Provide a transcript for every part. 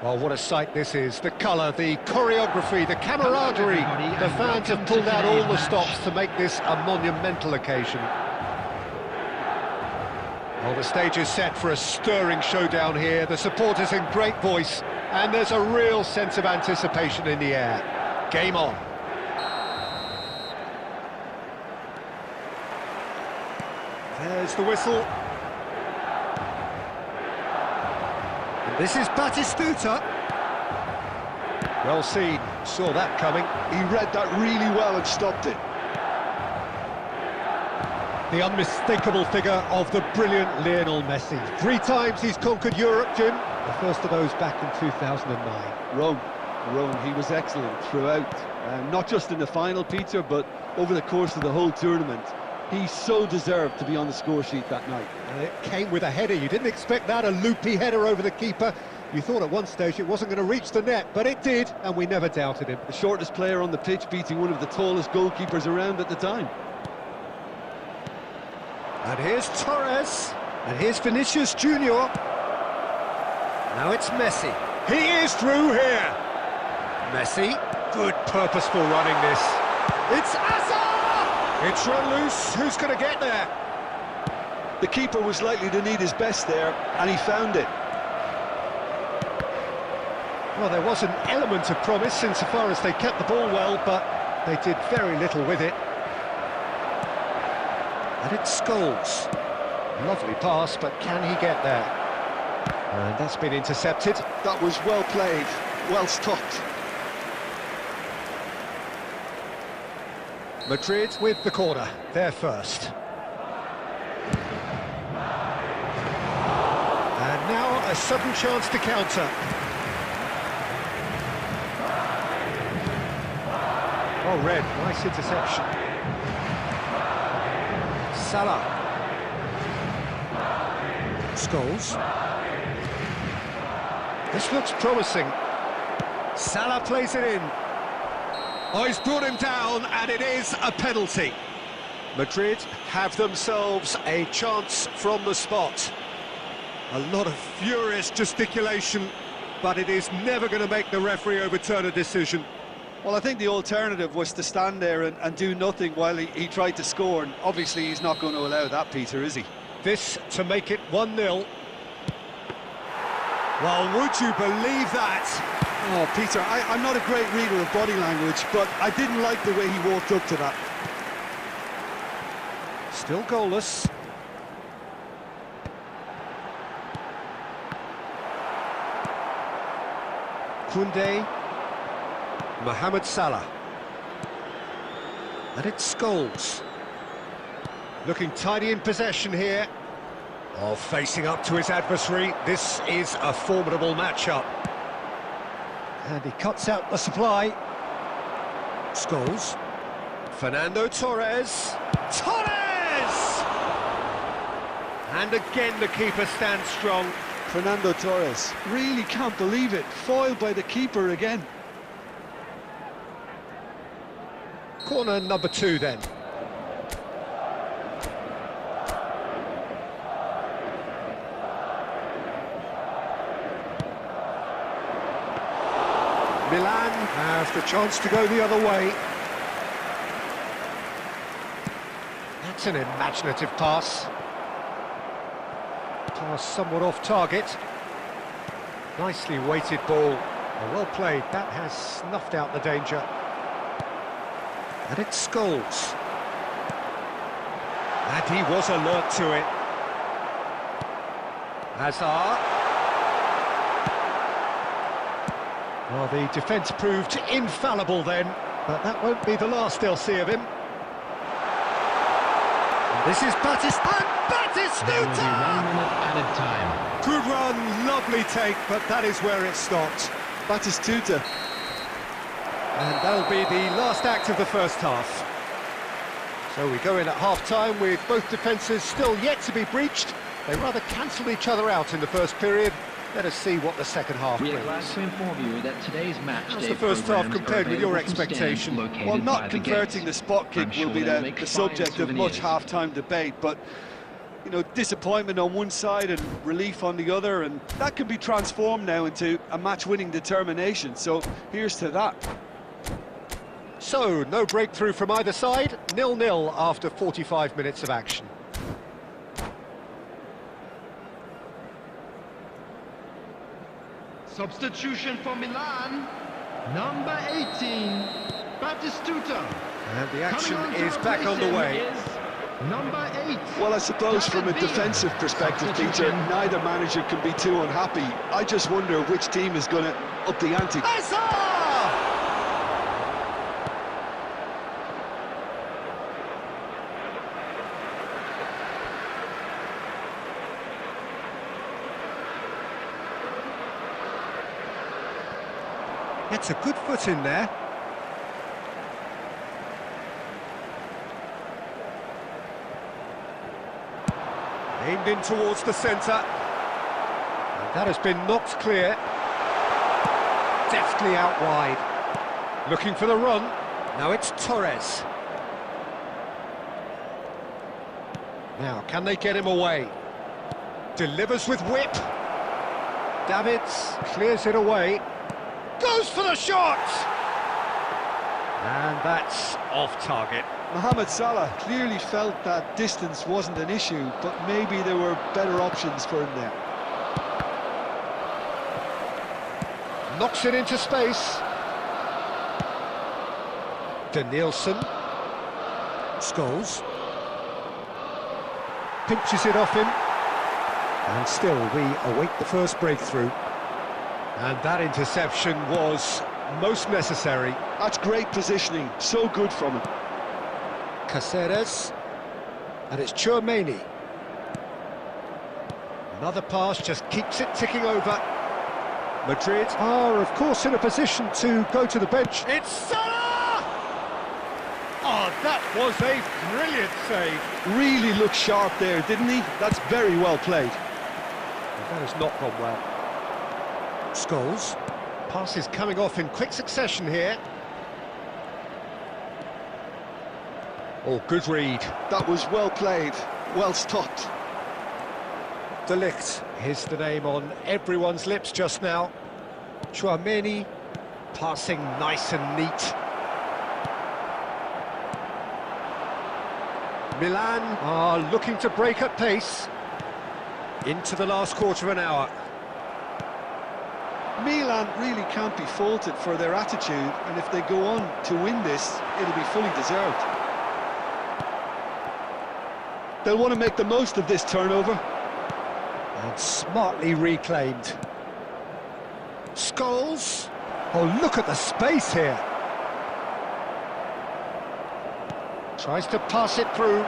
Well, what a sight this is. The colour, the choreography, the camaraderie. The fans have pulled out all the stops to make this a monumental occasion. Well, the stage is set for a stirring showdown here. The supporters in great voice, and there's a real sense of anticipation in the air. Game on. There's the whistle. And this is Batistuta. Well seen, saw that coming. He read that really well and stopped it. The unmistakable figure of the brilliant Lionel Messi. 3 times he's conquered Europe, Jim. The first of those back in 2009. Rome, he was excellent throughout. Not just in the final, Peter, but over the course of the whole tournament. He so deserved to be on the score sheet that night. And it came with a header. You didn't expect that, a loopy header over the keeper. You thought at one stage it wasn't going to reach the net, but it did, and we never doubted him. The shortest player on the pitch beating one of the tallest goalkeepers around at the time. And here's Torres, and here's Vinicius Junior. Now it's Messi. He is through here. Messi, good purposeful running this. It's Hazard! It's run loose, who's going to get there? The keeper was likely to need his best there, and he found it. Well, there was an element of promise insofar as they kept the ball well, but they did very little with it. And it's Scholes. Lovely pass, but can he get there? And that's been intercepted. That was well played, well stopped. Madrid with the corner, they're first. And now a sudden chance to counter. Oh, red, nice interception. Salah. Scholes. This looks promising. Salah plays it in. Oh, he's brought him down, and it is a penalty. Madrid have themselves a chance from the spot. A lot of furious gesticulation, but it is never going to make the referee overturn a decision. Well, I think the alternative was to stand there and do nothing while he tried to score, and obviously he's not going to allow that, Peter, is he? This to make it 1-0. Well, would you believe that? Oh, Peter, I'm not a great reader of body language, but I didn't like the way he walked up to that. Still goalless. Koundé. Mohamed Salah. And it's Scholes. Looking tidy in possession here. Oh, facing up to his adversary. This is a formidable matchup. And he cuts out the supply. Scholes. Fernando Torres. Torres! And again the keeper stands strong. Fernando Torres, really can't believe it. Foiled by the keeper again. Corner number 2 then. Milan have the chance to go the other way. That's an imaginative pass. Pass somewhat off target. Nicely weighted ball. Well played, that has snuffed out the danger. And it's Scholes. And he was alert to it. Hazard. Well, the defence proved infallible then, but that won't be the last they'll see of him. And this is Batistuta! Added time. Good run, lovely take, but that is where it stopped. Batistuta. And that'll be the last act of the first half. So we go in at half-time with both defences still yet to be breached. They rather cancelled each other out in the first period. Let us see what the second half brings. We are glad to inform you that today's match How's the first half compared with your expectation? Well, not converting the spot kick will be the subject of much half-time debate, but You know, disappointment on one side and relief on the other, and that can be transformed now into a match-winning determination, so here's to that. So, no breakthrough from either side, 0-0 after 45 minutes of action. Substitution for Milan, number 18, Batistuta. And the action is back on the way. Number 8. Well, I suppose from a defensive perspective, Peter, neither manager can be too unhappy. I just wonder which team is going to up the ante. Gets a good foot in there. Aimed in towards the centre. And that has been knocked clear. Deftly out wide. Looking for the run. Now it's Torres. Now, can they get him away? Delivers with whip. Davids clears it away. Goes for the shot! And that's off target. Mohamed Salah clearly felt that distance wasn't an issue, but maybe there were better options for him there. Knocks it into space. Danielson. Scholes. Pinches it off him. And still we await the first breakthrough. And that interception was most necessary. That's great positioning, so good from him. Caceres, and it's Tchouaméni. Another pass just keeps it ticking over. Madrid are, of course, in a position to go to the bench. It's Salah! Oh, that was a brilliant save. Really looked sharp there, didn't he? That's very well played. And that has not gone well. Scholes. Passes coming off in quick succession here. Oh, good read. That was well played, well stopped. De Ligt is the name on everyone's lips just now. Tchouaméni, passing nice and neat. Milan are looking to break at pace. Into the last quarter of an hour. Milan really can't be faulted for their attitude, and if they go on to win this, it'll be fully deserved. They'll want to make the most of this turnover. And smartly reclaimed. Scholes. Oh, look at the space here. Tries to pass it through.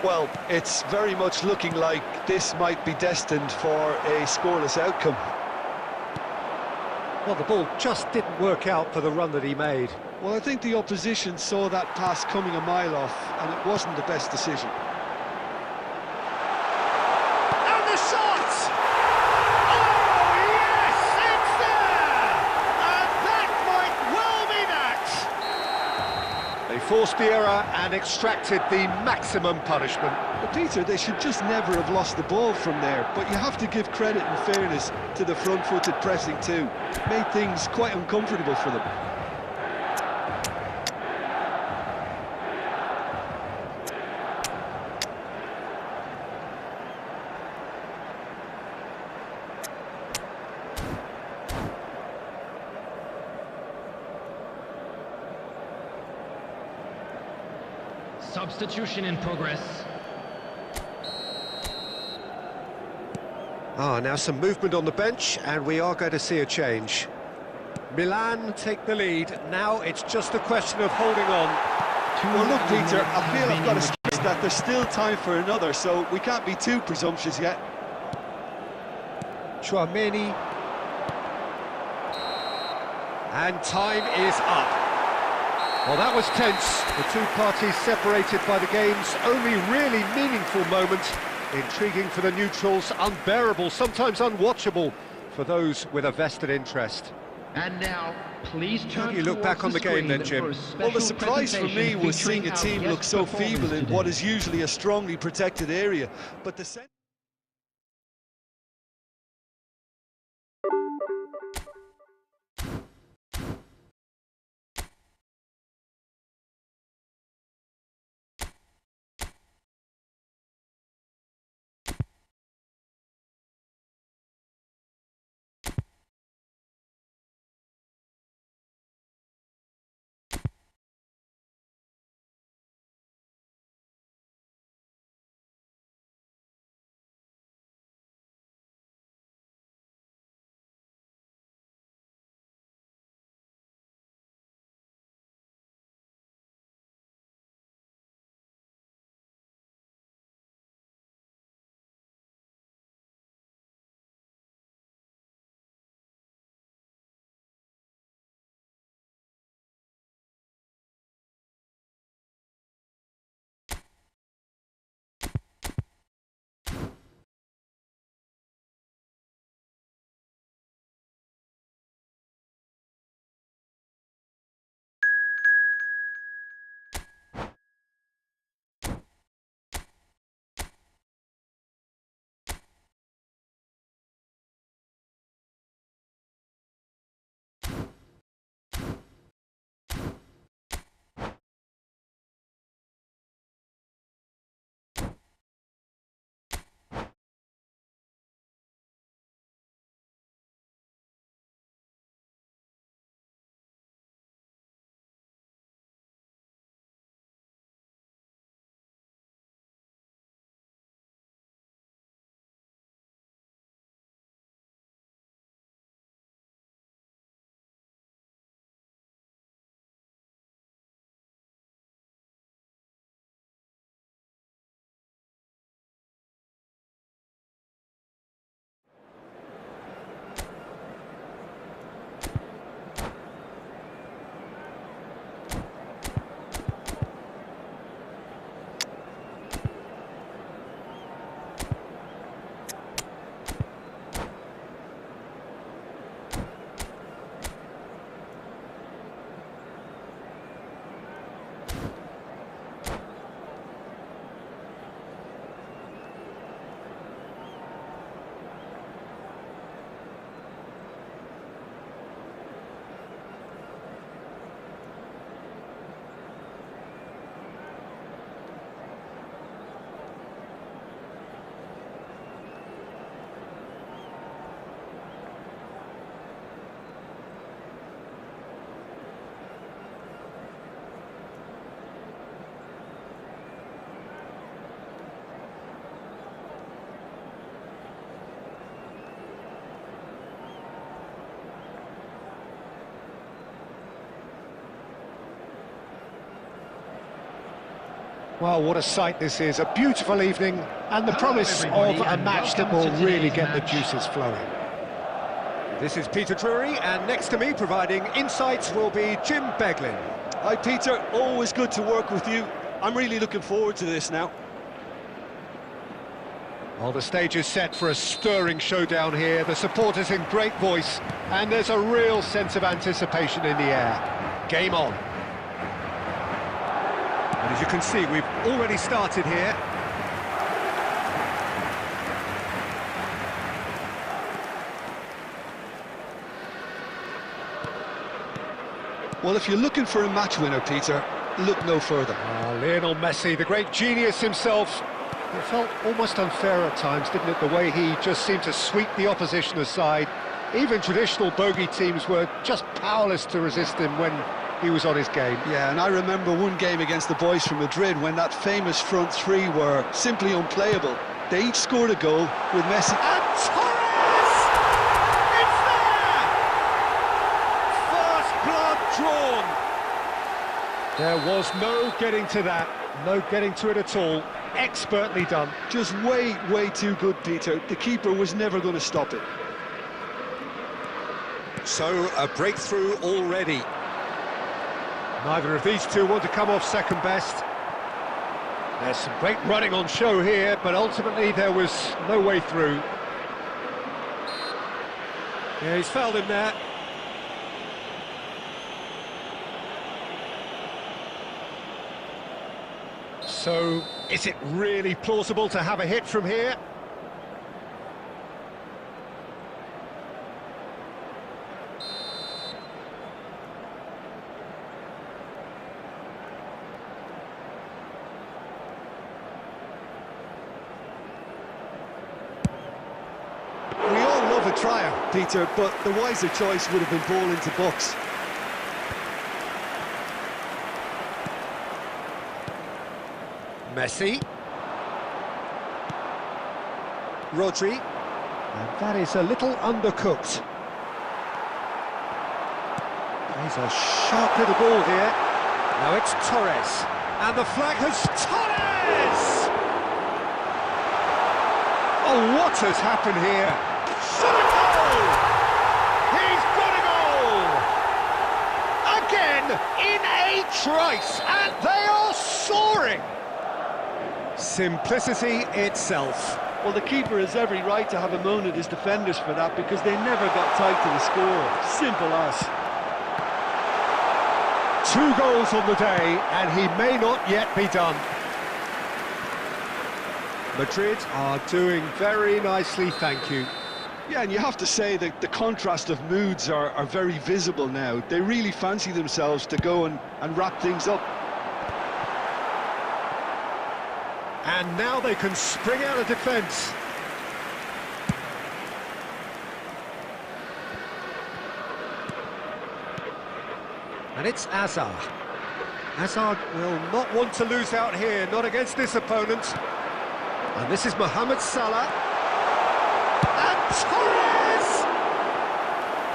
Well, it's very much looking like this might be destined for a scoreless outcome. Well, the ball just didn't work out for the run that he made. Well, I think the opposition saw that pass coming a mile off, and it wasn't the best decision. And the shot! Oh, yes, it's there! And that might well be that! They forced the error and extracted the maximum punishment. But Peter, they should just never have lost the ball from there, but you have to give credit and fairness to the front-footed pressing too. Made things quite uncomfortable for them. Substitution in progress. Now some movement on the bench, and we are going to see a change. Milan take the lead. Now it's just a question of holding on. Well, look, Peter, I feel I've got to stress that there's still time for another, so we can't be too presumptuous yet. Tchouaméni. And time is up. Well, that was tense. The two parties separated by the game's only really meaningful moment. Intriguing for the neutrals, unbearable, sometimes unwatchable for those with a vested interest. And now, Please How turn do you look back on the game then, Jim? Well, the surprise for me was seeing a team look so feeble in what is usually a strongly protected area. But the Well, what a sight this is. A beautiful evening and the promise of a match that will really get the juices flowing. This is Peter Drury, and next to me providing insights will be Jim Beglin. Hi, Peter. Always good to work with you. I'm really looking forward to this now. Well, the stage is set for a stirring showdown here. The supporters in great voice, and there's a real sense of anticipation in the air. Game on. And as you can see, we've already started here. Well, if you're looking for a match winner, Peter, look no further. Lionel Messi, the great genius himself. It felt almost unfair at times, didn't it, the way he just seemed to sweep the opposition aside. Even traditional bogey teams were just powerless to resist him when he was on his game. Yeah, and I remember one game against the boys from Madrid when that famous front three were simply unplayable. They each scored a goal with Messi. And Torres! It's there! First blood drawn. There was no getting to that, no getting to it at all. Expertly done. Just way too good, Peter. The keeper was never going to stop it. So, a breakthrough already. Neither of these two want to come off second best. There's some great running on show here, but ultimately there was no way through. Yeah, he's fouled him there. So, is it really plausible to have a hit from here? We all love a trier, Peter, but the wiser choice would have been ball into box. Messi. Rodri. And that is a little undercooked. Plays a sharp little ball here. Now it's Torres. And the flag has Torres! Oh, what has happened here? Shot a goal! He's got a goal! Again, in a trice, and they are soaring! Simplicity itself. Well, the keeper has every right to have a moan at his defenders for that, because they never got tight to the score. Simple as. 2 goals on the day, and he may not yet be done. Madrid are doing very nicely, thank you. Yeah, and you have to say that the contrast of moods are very visible now. They really fancy themselves to go and wrap things up. And now they can spring out of defence. And it's Hazard. Hazard will not want to lose out here, not against this opponent. And this is Mohamed Salah. And Torres!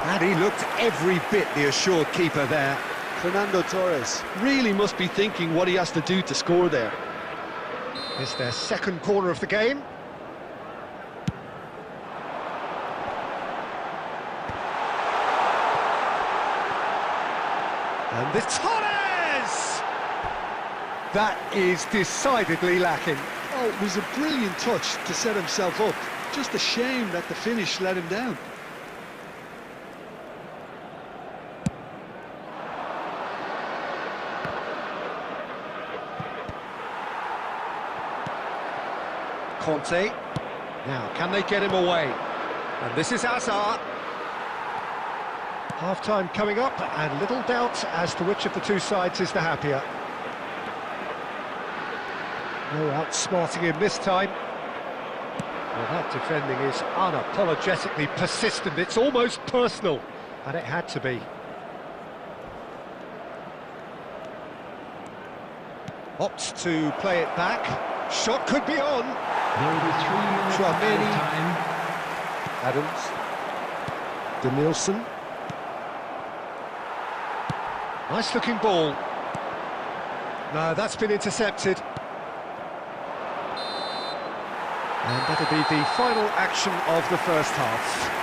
And he looked every bit the assured keeper there. Fernando Torres really must be thinking what he has to do to score there. It's their second corner of the game. And the Torres! That is decidedly lacking. Oh, it was a brilliant touch to set himself up. Just a shame that the finish let him down. Conte. Now, can they get him away? And this is Hazard. Half-time coming up, and little doubt as to which of the two sides is the happier. No outsmarting him this time. Well, that defending is unapologetically persistent. It's almost personal, and it had to be. Opts to play it back. Shot could be on. There will be 3 minutes of Chouameni. time. Adams. Denilson. Nice looking ball. No, that's been intercepted. And that'll be the final action of the first half.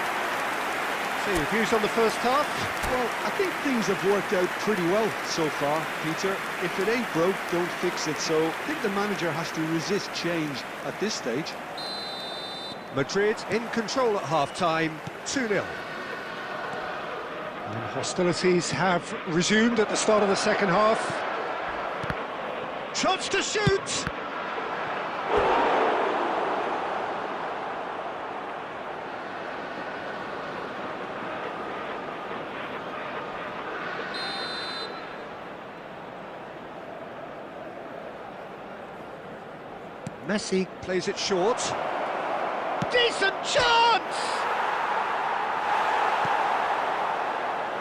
So your views on the first half? Well, I think things have worked out pretty well so far, Peter. If it ain't broke, don't fix it. So I think the manager has to resist change at this stage. Madrid in control at half-time, 2-0. And hostilities have resumed at the start of the second half. Chance to shoot! Messi plays it short. Decent chance!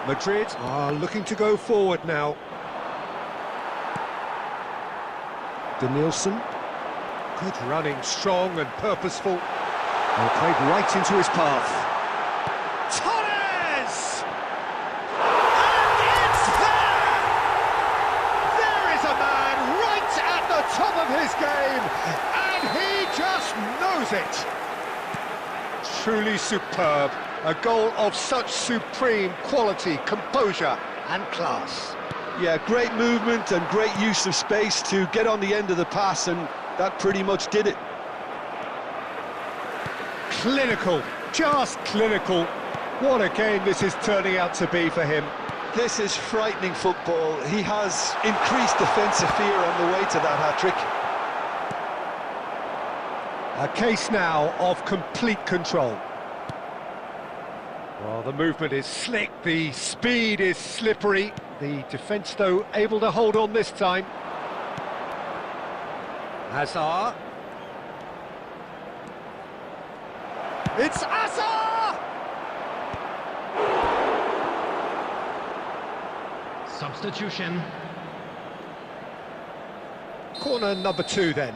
Madrid are looking to go forward now. Denilson. Good running, strong and purposeful. And played right into his path. Torres! And it's there! There is a man right at the top of his game, and he just knows it. Truly superb. A goal of such supreme quality, composure and class. Yeah, great movement and great use of space to get on the end of the pass, and that pretty much did it. Clinical, just clinical. What a game this is turning out to be for him. This is frightening football. He has increased defensive fear on the way to that hat-trick. A case now of complete control. Well, the movement is slick, the speed is slippery. The defence, though, able to hold on this time. Hazard. It's Hazard! Substitution. Corner number 2 then.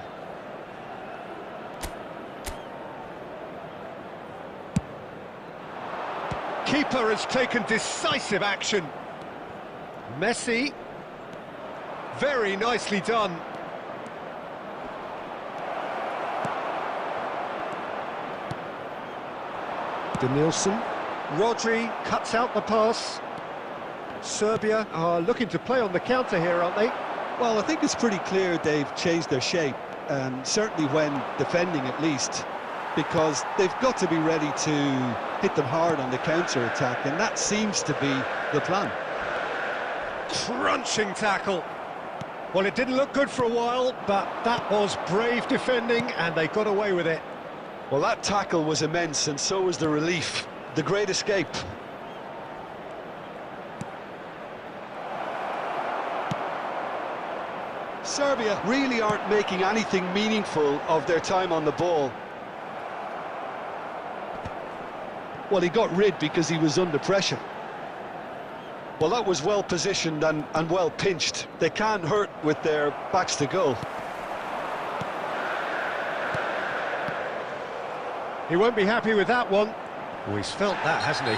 Keeper has taken decisive action. Messi. Very nicely done. Denilson. Rodri cuts out the pass. Serbia are looking to play on the counter here, aren't they? Well, I think it's pretty clear they've changed their shape, certainly when defending at least, because they've got to be ready to hit them hard on the counter-attack, and that seems to be the plan. Crunching tackle. Well, it didn't look good for a while, but that was brave defending, and they got away with it. Well, that tackle was immense, and so was the relief. The great escape. Serbia really aren't making anything meaningful of their time on the ball. Well, he got rid because he was under pressure. Well, that was well positioned and well pinched. They can't hurt with their backs to goal. He won't be happy with that one. Oh, he's felt that, hasn't he?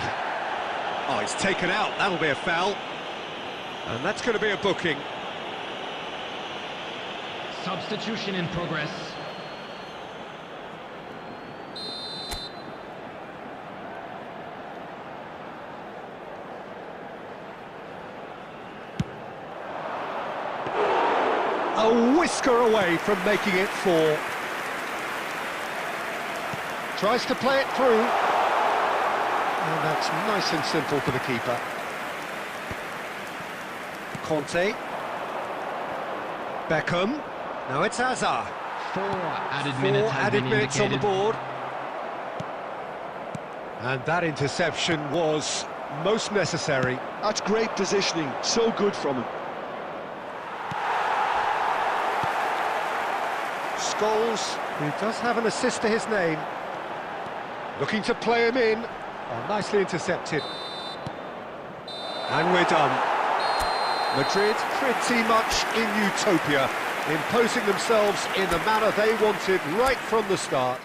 Oh, he's taken out. That'll be a foul. And that's going to be a booking. Substitution in progress. A whisker away from making it 4. Tries to play it through. And that's nice and simple for the keeper. Conte. Beckham. Now it's Hazard. 4 added 4 minutes have added been minutes on the indicated. board. And that interception was most necessary. That's great positioning. So good from him. Scholes, who does have an assist to his name. Looking to play him in. Oh, nicely intercepted. And we're done. Madrid pretty much in utopia, imposing themselves in the manner they wanted right from the start.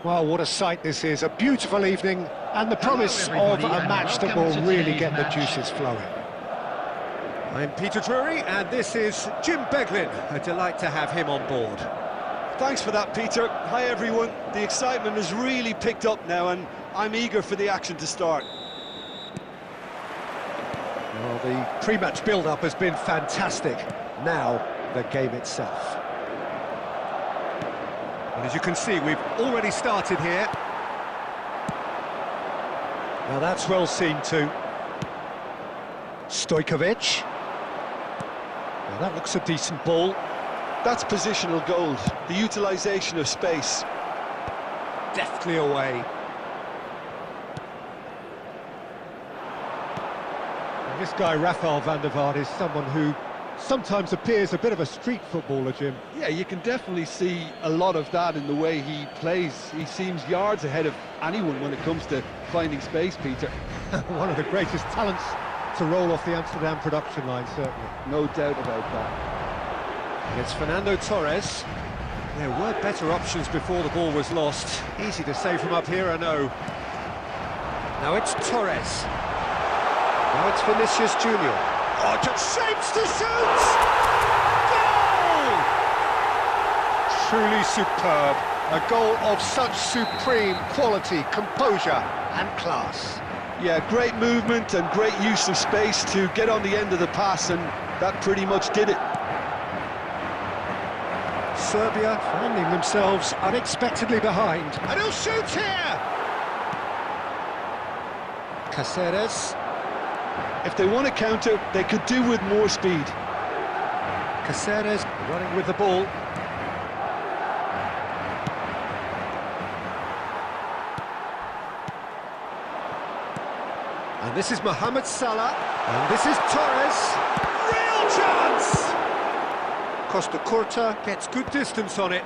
Well, what a sight this is, a beautiful evening, and the promise of a match that will really get the juices flowing. I'm Peter Drury, and this is Jim Beglin. A delight to have him on board. Thanks for that, Peter. Hi, everyone. The excitement has really picked up now, and I'm eager for the action to start. Well, the pre-match build-up has been fantastic. Now, the game itself. And as you can see, we've already started here. Now that's well seen too. Stojkovic. Now that looks a decent ball. That's positional gold, the utilisation of space. Deftly away. And this guy, Rafael van der Vaart, is someone who sometimes appears a bit of a street footballer, Jim. Yeah, you can definitely see a lot of that in the way he plays. He seems yards ahead of anyone when it comes to finding space, Peter. One of the greatest talents to roll off the Amsterdam production line, certainly. No doubt about that. It's Fernando Torres. There were better options before the ball was lost. Easy to say from up here, I know. Now it's Torres. Now it's Vinicius Junior. Oh, just shapes to shoot! Goal! Truly superb. A goal of such supreme quality, composure and class. Yeah, great movement and great use of space to get on the end of the pass, and that pretty much did it. Serbia finding themselves unexpectedly behind. And he'll shoot here! Caceres. If they want to counter, they could do with more speed. Caceres running with the ball. And this is Mohamed Salah. And this is Torres. Real chance! Costa Curta gets good distance on it.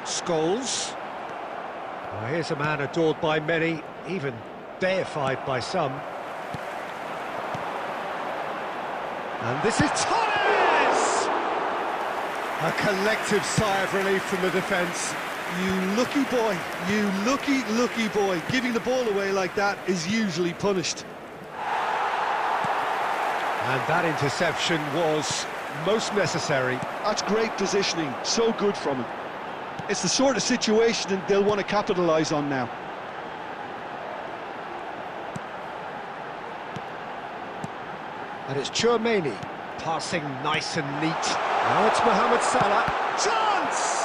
Scholes. Well, here's a man adored by many, even deified by some. And this is Torres! A collective sigh of relief from the defence. You lucky boy, you lucky boy. Giving the ball away like that is usually punished. And that interception was most necessary. That's great positioning, so good from him. It's the sort of situation that they'll want to capitalise on now. And it's Chouameni, passing nice and neat. Now it's Mohamed Salah. Chance!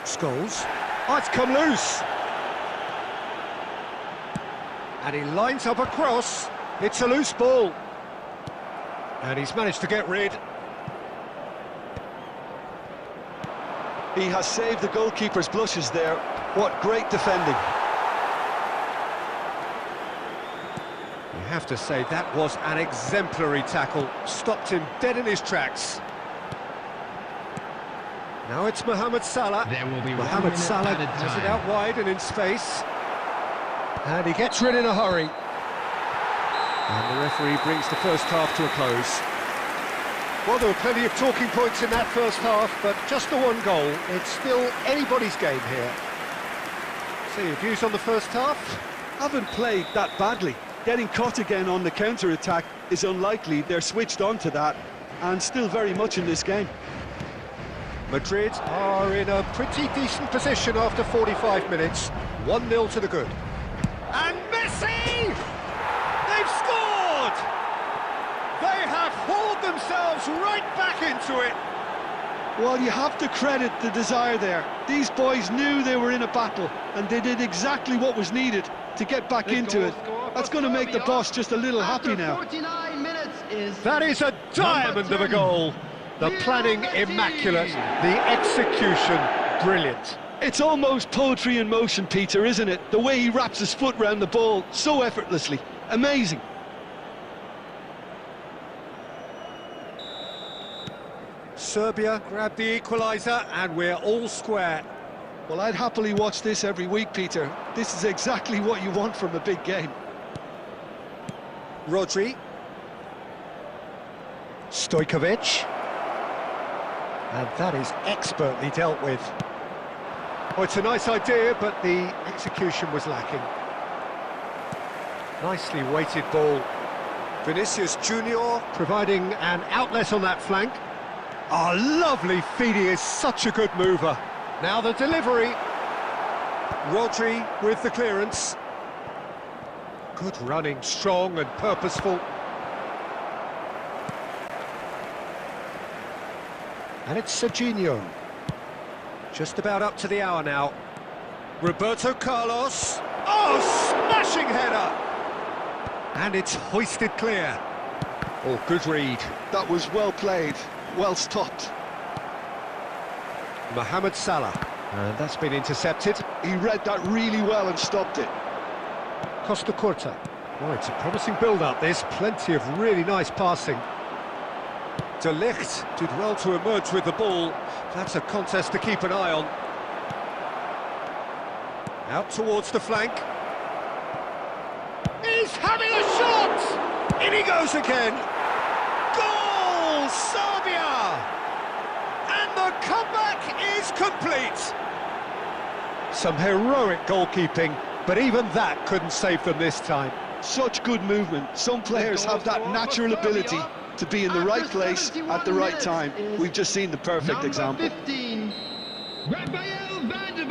Scholes. Oh, it's come loose. And he lines up a cross. It's a loose ball. And he's managed to get rid. He has saved the goalkeeper's blushes there. What great defending. You have to say that was an exemplary tackle. Stopped him dead in his tracks. Now it's Mohamed Salah. There will be Mohamed Salah has it out wide and in space. And he gets rid in a hurry. And the referee brings the first half to a close. Well, there were plenty of talking points in that first half, but just the one goal. It's still anybody's game here. So your views on the first half? Haven't played that badly. Getting caught again on the counter-attack is unlikely. They're switched on to that, and still very much in this game. Madrid are in a pretty decent position after 45 minutes. 1-0 to the good. And Messi! They've scored! They have hauled themselves right back into it. Well, you have to credit the desire there. These boys knew they were in a battle, and they did exactly what was needed to get back into it. That's going to make the boss just a little happy now. 49 minutes is That is a diamond of a goal. The planning immaculate, the execution brilliant. It's almost poetry in motion, Peter, isn't it? The way he wraps his foot round the ball so effortlessly. Amazing. Serbia grabbed the equaliser and we're all square. Well, I'd happily watch this every week, Peter. This is exactly what you want from a big game. Rodri. Stojkovic. And that is expertly dealt with. Oh, it's a nice idea, but the execution was lacking. Nicely weighted ball. Vinicius Junior providing an outlet on that flank. Oh, lovely feed, he is such a good mover. Now the delivery. Rodri with the clearance. Good running, strong and purposeful. And it's Serginho. Just about up to the hour now. Roberto Carlos. Oh, smashing header! And it's hoisted clear. Oh, good read. That was well played, well stopped. Mohamed Salah. And that's been intercepted. He read that really well and stopped it. Costa Curta. Oh, it's a promising build-up, this. Plenty of really nice passing. De Ligt did well to emerge with the ball. That's a contest to keep an eye on. Out towards the flank. He's having a shot! In he goes again! Goal! Serbia! And the comeback is complete! Some heroic goalkeeping, but even that couldn't save them this time. Such good movement. Some players have that natural ability to be in the right place at the right time. We've just seen the perfect example. 15,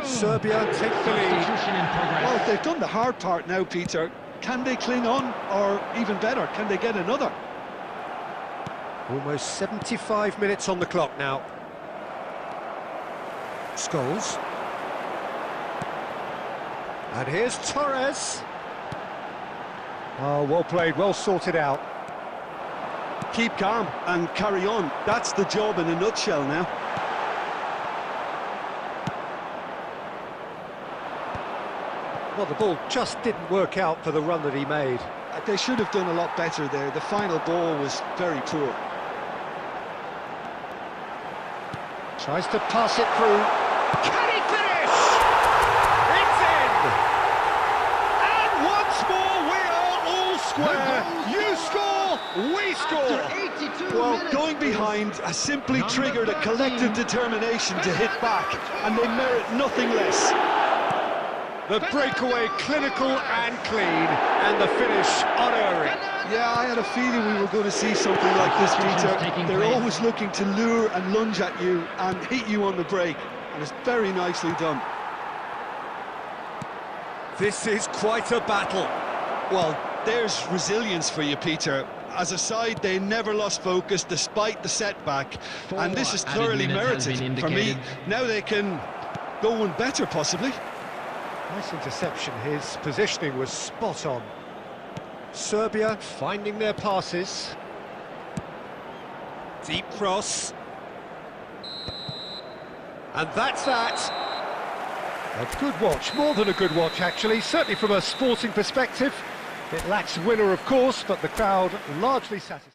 Serbia take the lead. substitution in progress. Well, they've done the hard part now, Peter. Can they cling on, or even better, can they get another? Almost 75 minutes on the clock now. Scholes. And here's Torres. Oh, well played, well sorted out. Keep calm and carry on. That's the job in a nutshell now. Well, the ball just didn't work out for the run that he made. They should have done a lot better there. The final ball was very poor. Tries to pass it through. Can he finish? It's in! And once more we are all square. You score, we score. Well, going behind has simply triggered a collective determination to hit back, and they merit nothing less. The breakaway clinical and clean, and the finish unerring. Yeah, I had a feeling we were going to see something like this, Peter. They're always looking to lure and lunge at you and hit you on the break, and it's very nicely done. This is quite a battle. Well, there's resilience for you, Peter. As a side, they never lost focus despite the setback, and this is thoroughly merited for me. Now they can go one better, possibly. Nice interception, his positioning was spot on. Serbia finding their passes. Deep cross. And that's that. A good watch, more than a good watch actually, certainly from a sporting perspective. It lacks winner of course, but the crowd largely satisfied.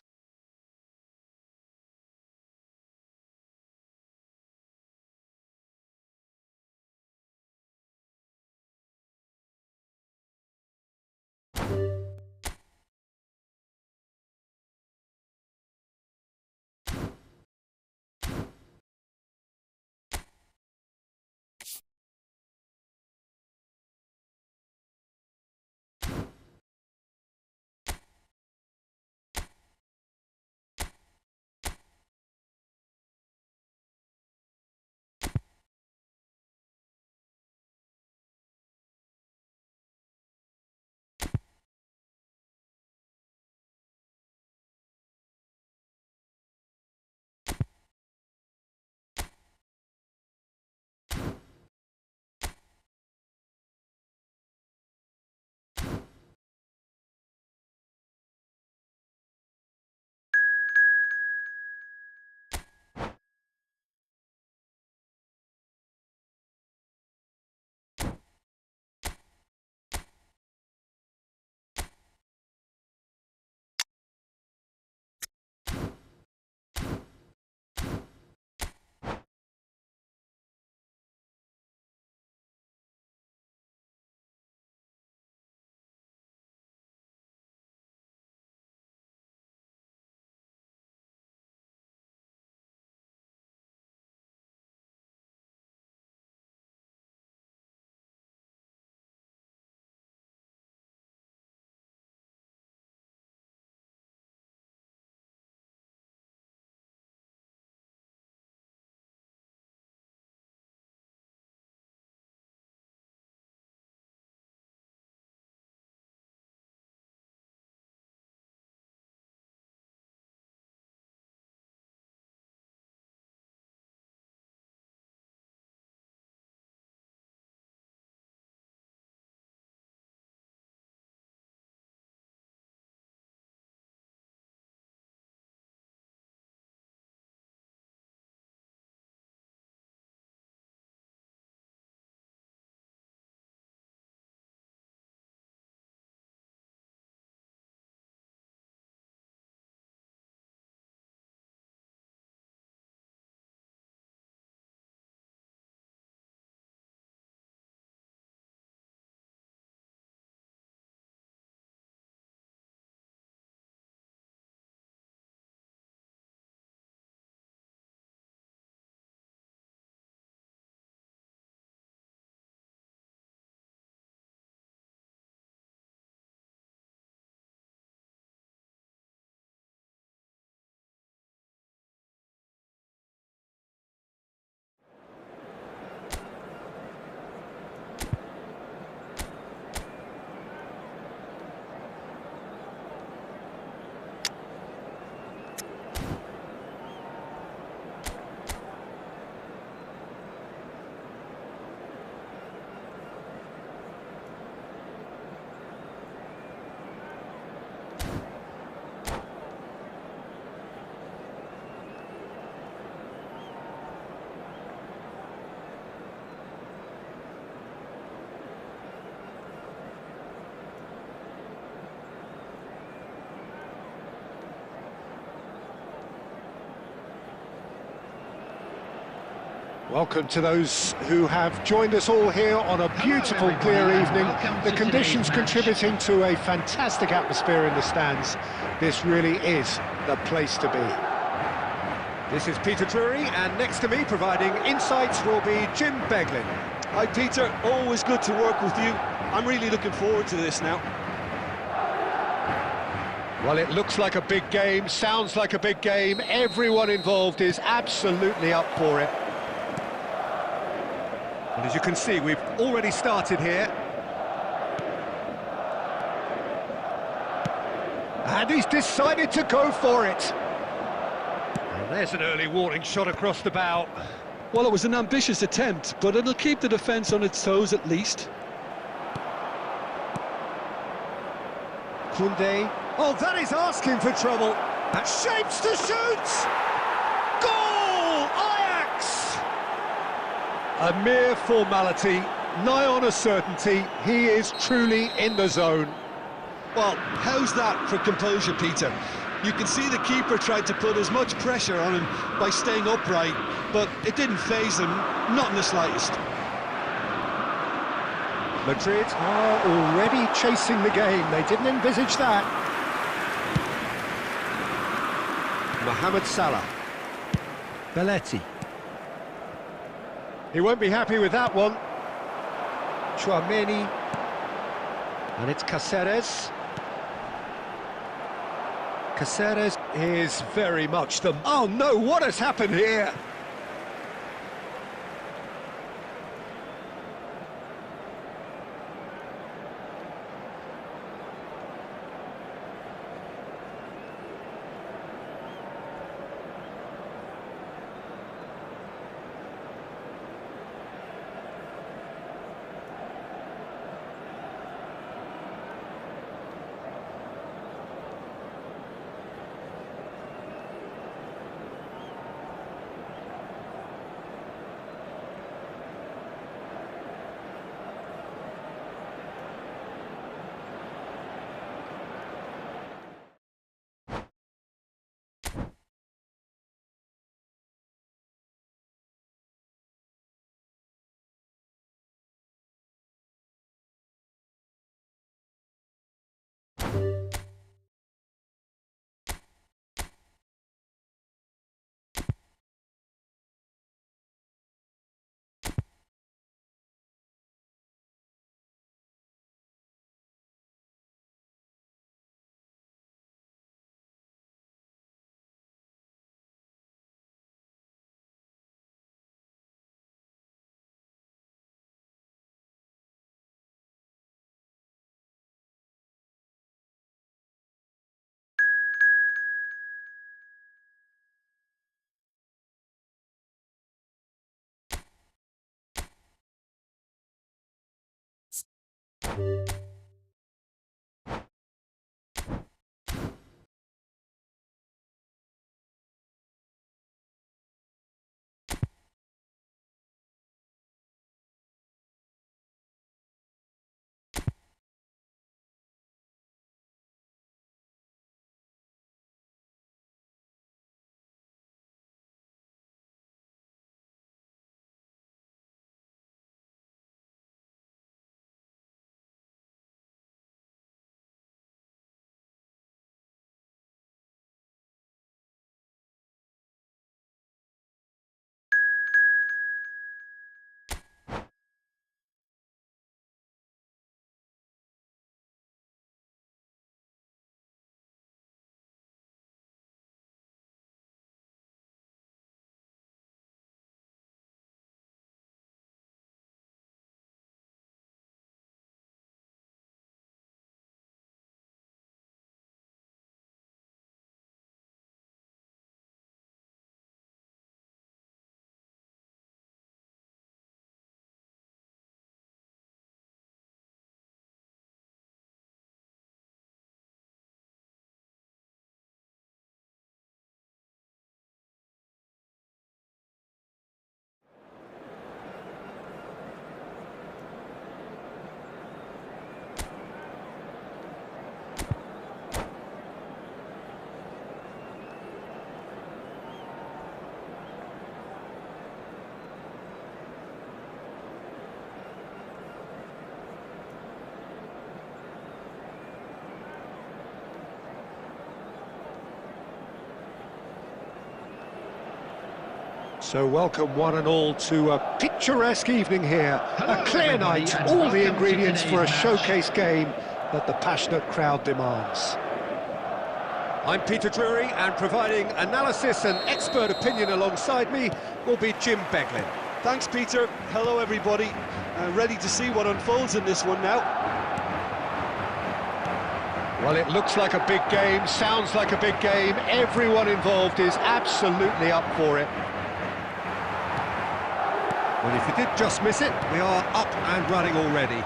Welcome to those who have joined us all here on a beautiful, clear evening. The conditions contributing to a fantastic atmosphere in the stands. This really is the place to be. This is Peter Drury, and next to me, providing insights, will be Jim Beglin. Hi Peter, always good to work with you. I'm really looking forward to this now. Well, it looks like a big game, sounds like a big game. Everyone involved is absolutely up for it. And as you can see, we've already started here. And he's decided to go for it. And there's an early warning shot across the bow. Well, it was an ambitious attempt, but it'll keep the defence on its toes at least. Koundé. Oh, that is asking for trouble. That shapes to shoot! Goal! Ajax! A mere formality, nigh on a certainty. He is truly in the zone. Well, how's that for composure, Peter? You can see the keeper tried to put as much pressure on him by staying upright, but it didn't faze him, not in the slightest. Madrid are already chasing the game. They didn't envisage that. Mohamed Salah. Belletti. He won't be happy with that one. Chouameni. And it's Caceres. Caceres is very much the... Oh no, what has happened here? So welcome one and all to a picturesque evening here. Hello, A clear everybody, night, and all the welcome to ingredients for a today's match. showcase game that the passionate crowd demands. I'm Peter Drury, and providing analysis and expert opinion alongside me will be Jim Beglin. Thanks, Peter. Hello, everybody. Ready to see what unfolds in this one now. Well, it looks like a big game, sounds like a big game. Everyone involved is absolutely up for it. Well, if you did just miss it, we are up and running already.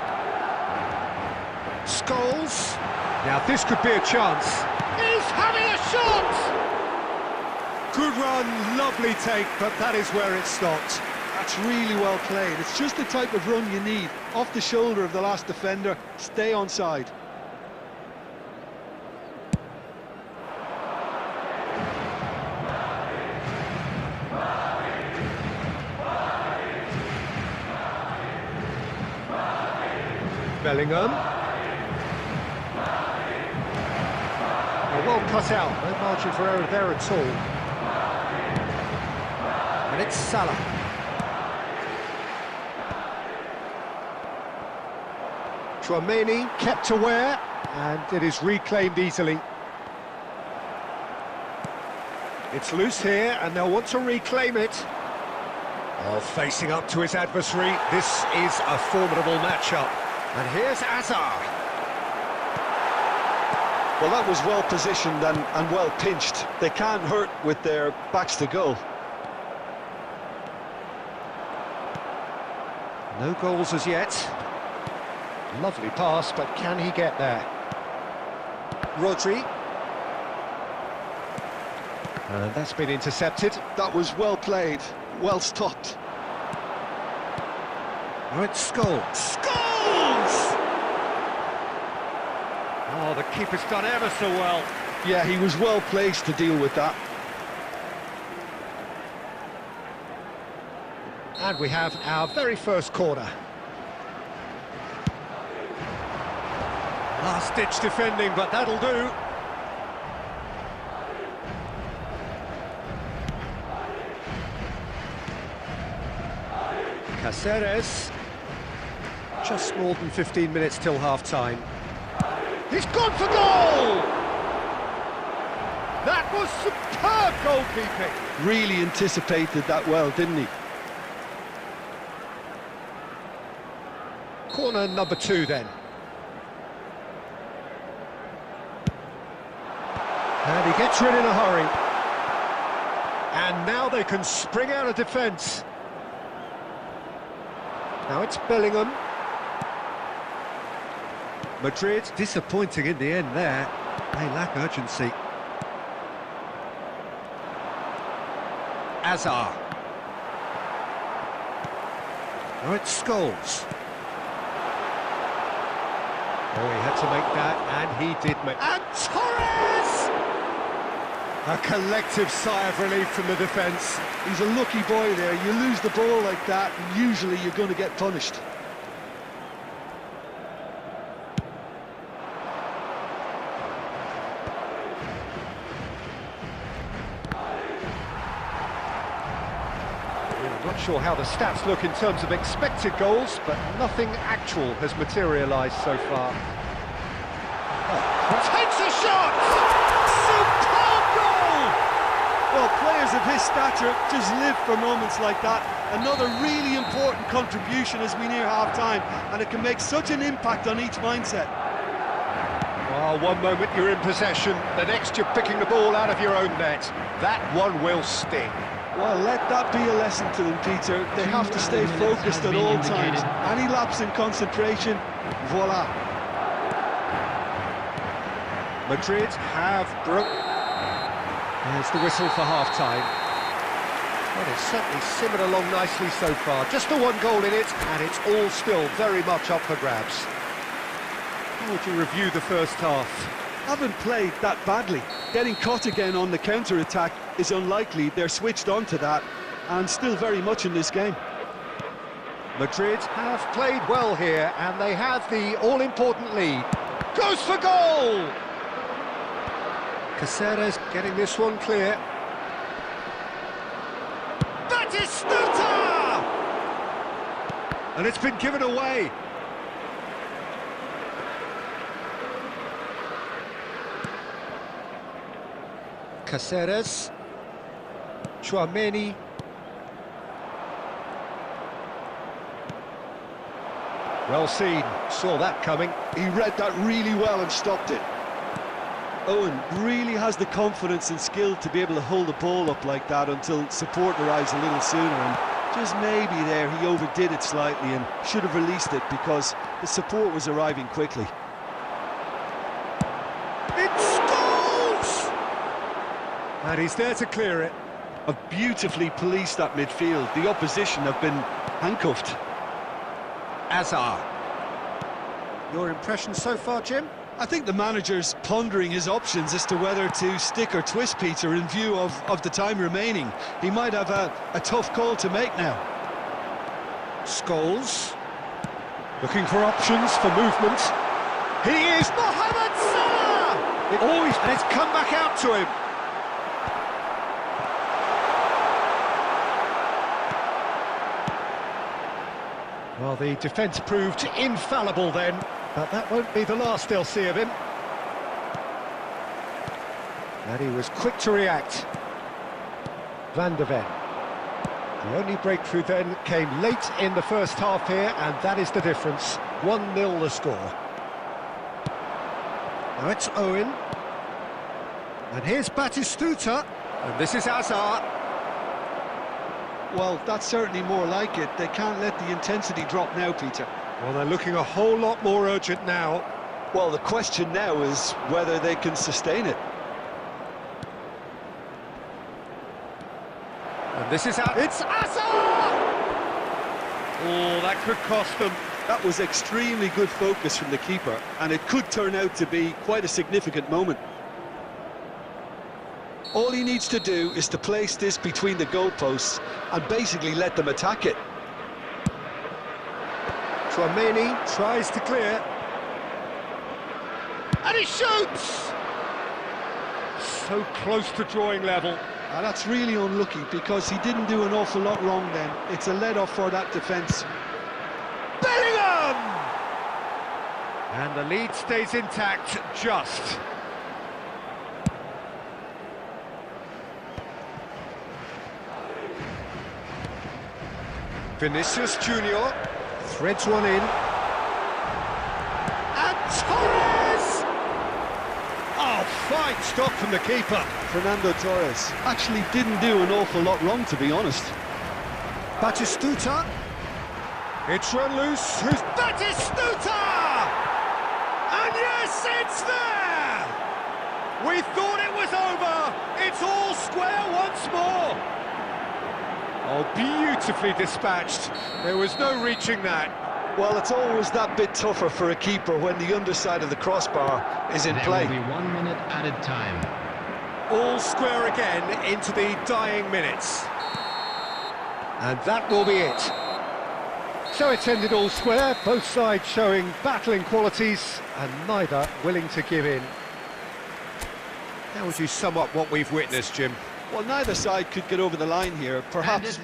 Scholes. Now, this could be a chance. He's having a shot! Good run, lovely take, but that is where it stopped. That's really well played. It's just the type of run you need. Off the shoulder of the last defender, stay onside. Bellingham. Well cut out, no margin for error there at all. And it's Salah. Tchouaméni kept aware, and it is reclaimed easily. It's loose here, and they'll want to reclaim it. Oh, facing up to his adversary, this is a formidable matchup. And here's Hazard. Well, that was well positioned and well pinched. They can't hurt with their backs to goal. No goals as yet. Lovely pass, but can he get there? Rodri. And that's been intercepted. That was well played, well stopped. Right, Scholes. Scholes! Oh, the keeper's done ever so well. Yeah, he was well placed to deal with that. And we have our very first corner. Last-ditch defending, but that'll do. Cáceres. Just more than 15 minutes till half-time. He's gone for goal! That was superb goalkeeping. Really anticipated that well, didn't he? Corner number 2 then. And he gets rid in a hurry. And now they can spring out of defence. Now it's Bellingham. Madrid disappointing in the end there. They lack urgency. Hazard. Now it's Scholes. Oh, he had to make that, and he did make... And Torres! A collective sigh of relief from the defence. He's a lucky boy there. You lose the ball like that, and usually you're going to get punished. I'm not sure how the stats look in terms of expected goals, but nothing actual has materialised so far. Oh, takes a shot! Superb goal! Well, players of his stature just live for moments like that. Another really important contribution as we near half-time, and it can make such an impact on each mindset. Well, one moment you're in possession, the next you're picking the ball out of your own net. That one will sting. Well, let that be a lesson to them, Peter. They have to stay focused at all times. Any lapse in concentration, voila. Madrid have broke. There's the whistle for half-time. Well, it's certainly simmered along nicely so far. Just the one goal in it, and it's all still very much up for grabs. How would you review the first half? Haven't played that badly. Getting caught again on the counter-attack is unlikely. They're switched on to that, and still very much in this game. Madrid have played well here, and they have the all-important lead. Goes for goal! Cáceres getting this one clear. That's Batistuta! And it's been given away. Caceres. Tchouaméni. Well seen, saw that coming. He read that really well and stopped it. Owen really has the confidence and skill to be able to hold the ball up like that until support arrives a little sooner, and just maybe there he overdid it slightly and should have released it because the support was arriving quickly. It scores! And he's there to clear it. Have beautifully policed that midfield. The opposition have been handcuffed. Azar. Your impression so far, Jim? I think the manager's pondering his options as to whether to stick or twist Peter in view of the time remaining. He might have a tough call to make now. Scholes. Looking for options for movement. He is Mohamed Salah! And it's come back out to him. Well, the defence proved infallible then, but that won't be the last they'll see of him. And he was quick to react. Van de Ven. The only breakthrough then came late in the first half here, and that is the difference. 1-0 the score. Now it's Owen. And here's Batistuta. And this is Azar. Well, that's certainly more like it. They can't let the intensity drop now, Peter. Well, they're looking a whole lot more urgent now. Well, the question now is whether they can sustain it. And this is it's Azar! Oh, that could cost them. That was extremely good focus from the keeper, and it could turn out to be quite a significant moment. All he needs to do is to place this between the goalposts and basically let them attack it. Tchouaméni tries to clear. And he shoots! So close to drawing level. That's really unlucky because he didn't do an awful lot wrong then. It's a let-off for that defence. Bellingham! And the lead stays intact, just. Vinicius Junior threads one in. And Torres! Oh, fine stop from the keeper. Fernando Torres actually didn't do an awful lot wrong, to be honest. Batistuta. It's run loose. Who's Batistuta? And yes, it's there! We thought it was over. It's all square once more. Oh, beautifully dispatched. There was no reaching that. Well, it's always that bit tougher for a keeper when the underside of the crossbar is in play. There will be 1 minute added time. All square again into the dying minutes. And that will be it. So it's ended all square, both sides showing battling qualities and neither willing to give in. How would you sum up what we've witnessed, Jim? Well, neither side could get over the line here. Perhaps...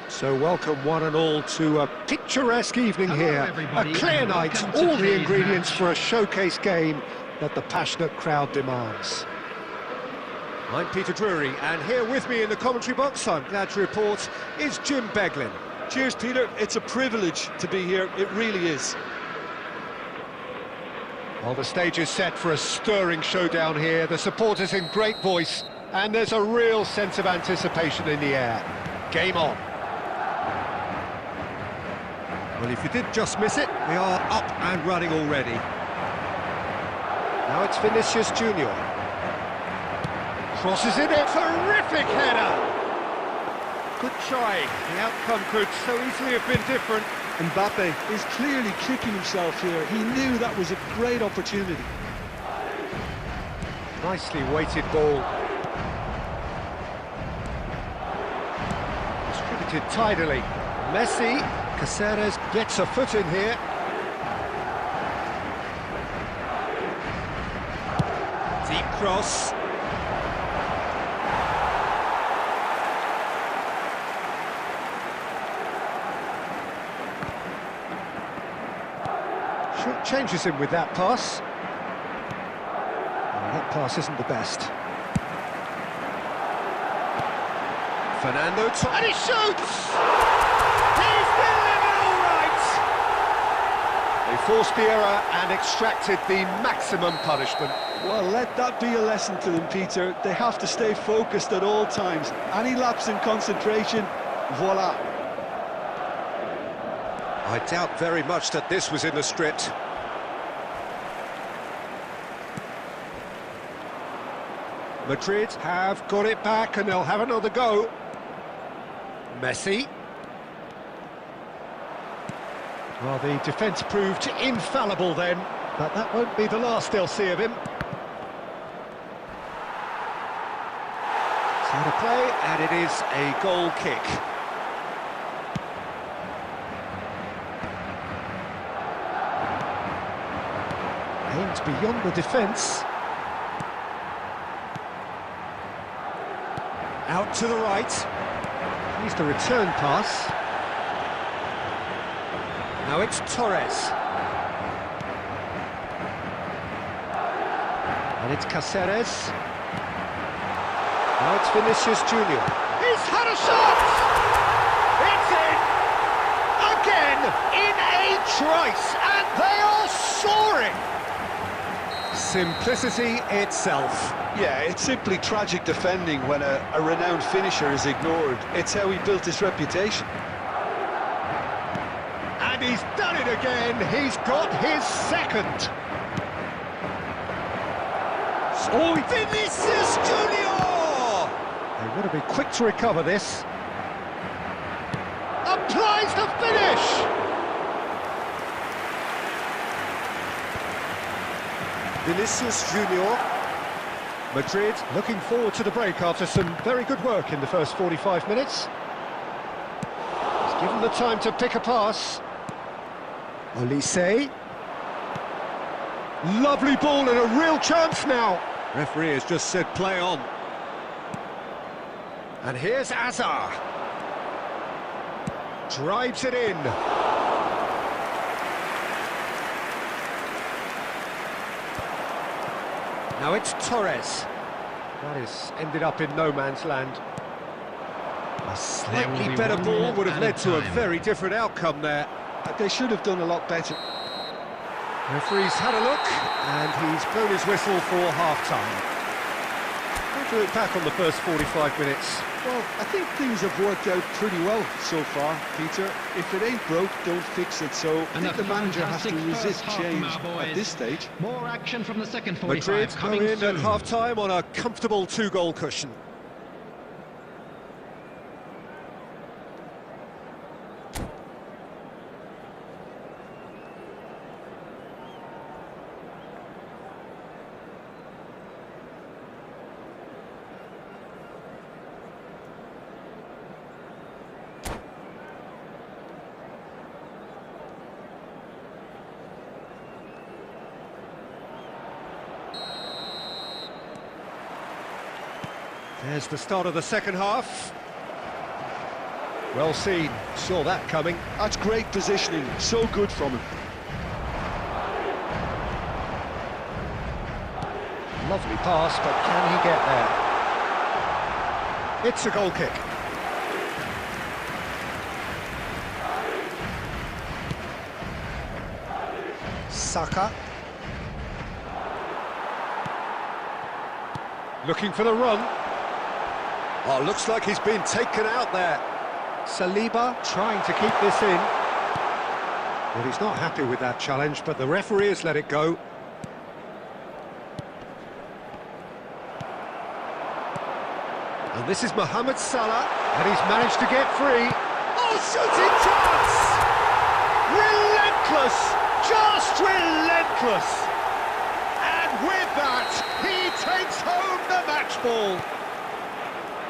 So welcome one and all to a picturesque evening Hello, here. everybody, A clear and night, welcome to all the today's ingredients match. for a showcase game that the passionate crowd demands. I'm Peter Drury, and here with me in the commentary box, I'm glad to report, is Jim Beglin. Cheers, Peter. It's a privilege to be here. It really is. Well, the stage is set for a stirring showdown here. The supporters in great voice, and there's a real sense of anticipation in the air. Game on. Well, if you did just miss it, we are up and running already. Now it's Vinicius Junior. Crosses it in, terrific header! Good try, the outcome could so easily have been different. Mbappe is clearly kicking himself here. He knew that was a great opportunity. Nicely weighted ball. Distributed tidily. Messi, Caceres gets a foot in here. Deep cross. Short changes him with that pass. Oh, that pass isn't the best. Fernando, and he shoots! He's delivered all right! They forced the error and extracted the maximum punishment. Well, let that be a lesson to them, Peter. They have to stay focused at all times. Any lapse in concentration, voila. I doubt very much that this was in the script. Madrid have got it back and they'll have another go. Messi. Well, the defence proved infallible then, but that won't be the last they'll see of him. So to play, and it is a goal kick. Aimed beyond the defence. Out to the right. He's the return pass. Now it's Torres. And it's Caceres. Now it's Vinicius Junior. He's had a shot! It's in! Again, in a trice, and they are soaring! Simplicity itself. Yeah, it's simply tragic defending when a renowned finisher is ignored. It's how he built his reputation. And he's done it again. He's got his second. Oh, Vinicius Junior! They would have been quick to recover this. Applies the finish! Vinicius Junior. Madrid looking forward to the break after some very good work in the first 45 minutes. He's given the time to pick a pass. Olise. Lovely ball and a real chance now. Referee has just said play on. And here's Azar. Drives it in. Now it's Torres. That is ended up in no man's land. A slightly better ball would have led to a very different outcome there. They should have done a lot better. Referee's had a look, and he's blown his whistle for half-time. How do you look back on the first 45 minutes? Well, I think things have worked out pretty well so far, Peter. If it ain't broke, don't fix it. So I think the manager has to resist change at this stage. More action from the second 45 Madrid go coming in soon. at half-time on a comfortable two-goal cushion. There's the start of the second half. Well seen, saw that coming. That's great positioning, so good from him. Lovely pass, but can he get there? It's a goal kick. Saka. Looking for the run. Oh, looks like he's been taken out there. Saliba trying to keep this in. Well, he's not happy with that challenge, but the referee has let it go. And this is Mohamed Salah, and he's managed to get free. Oh, shooting chance! Relentless! Just relentless! And with that, he takes home the match ball.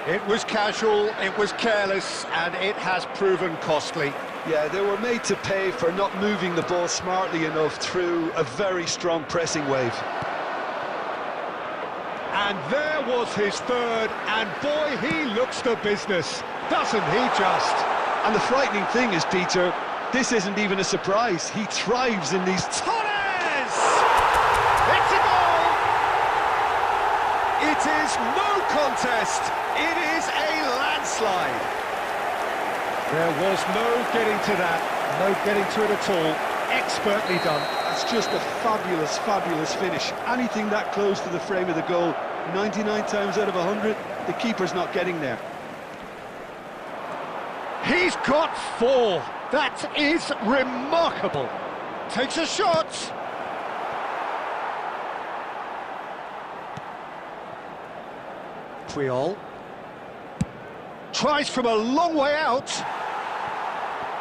It was casual, it was careless, and it has proven costly. Yeah, they were made to pay for not moving the ball smartly enough through a very strong pressing wave. And there was his third, and boy, he looks the business, doesn't he just? And the frightening thing is, Peter, this isn't even a surprise. He thrives in these... Torres! It's a goal! It is no contest, it is a landslide. There was no getting to that, no getting to it at all. Expertly done. That's just a fabulous, fabulous finish. Anything that close to the frame of the goal, 99 times out of 100, the keeper's not getting there. He's got 4. That is remarkable. Takes a shot. Triol. Tries from a long way out.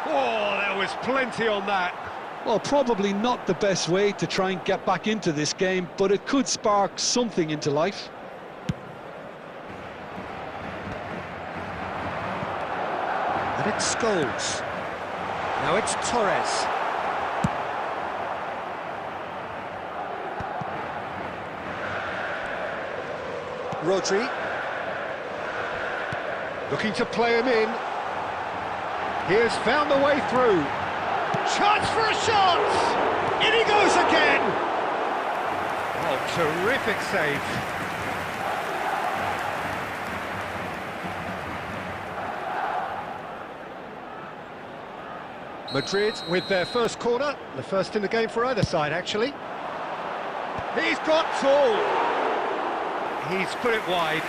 Oh, there was plenty on that. Well, probably not the best way to try and get back into this game, but it could spark something into life. And it's Scholes. Now it's Torres. Rodri. Looking to play him in. He has found the way through. Chance for a shot! In he goes again! Oh, terrific save. Madrid with their first corner, the first in the game for either side, actually. He's got tall. He's put it wide.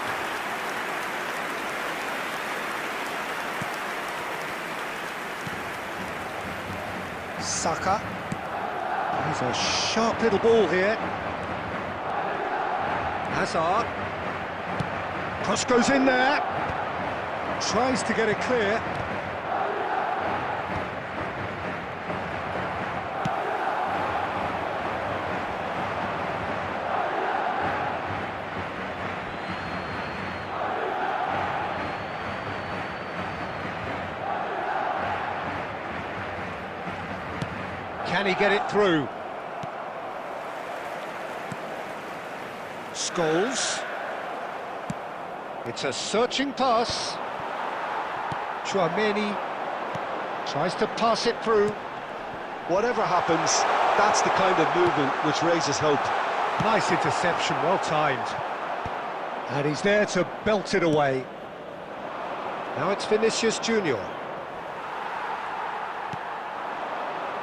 Saka. He's a sharp little ball here. Hazard. Cross goes in there. Tries to get it clear. Can he get it through? Scholes. It's a searching pass. Tchouaméni tries to pass it through. Whatever happens, that's the kind of movement which raises hope. Nice interception, well timed. And he's there to belt it away. Now it's Vinicius Junior.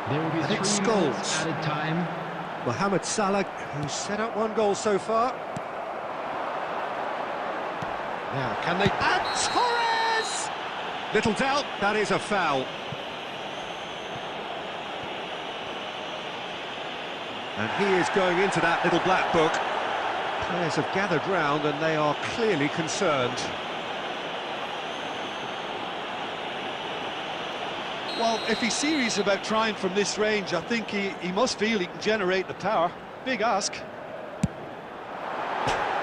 There will be And 3 it's minutes Scholes. added time. Mohamed Salah, who's set up 1 goal so far. Now, can they... And Torres! Little doubt, that is a foul. And he is going into that little black book. Players have gathered round and they are clearly concerned. Well, if he's serious about trying from this range, I think he must feel he can generate the power. Big ask.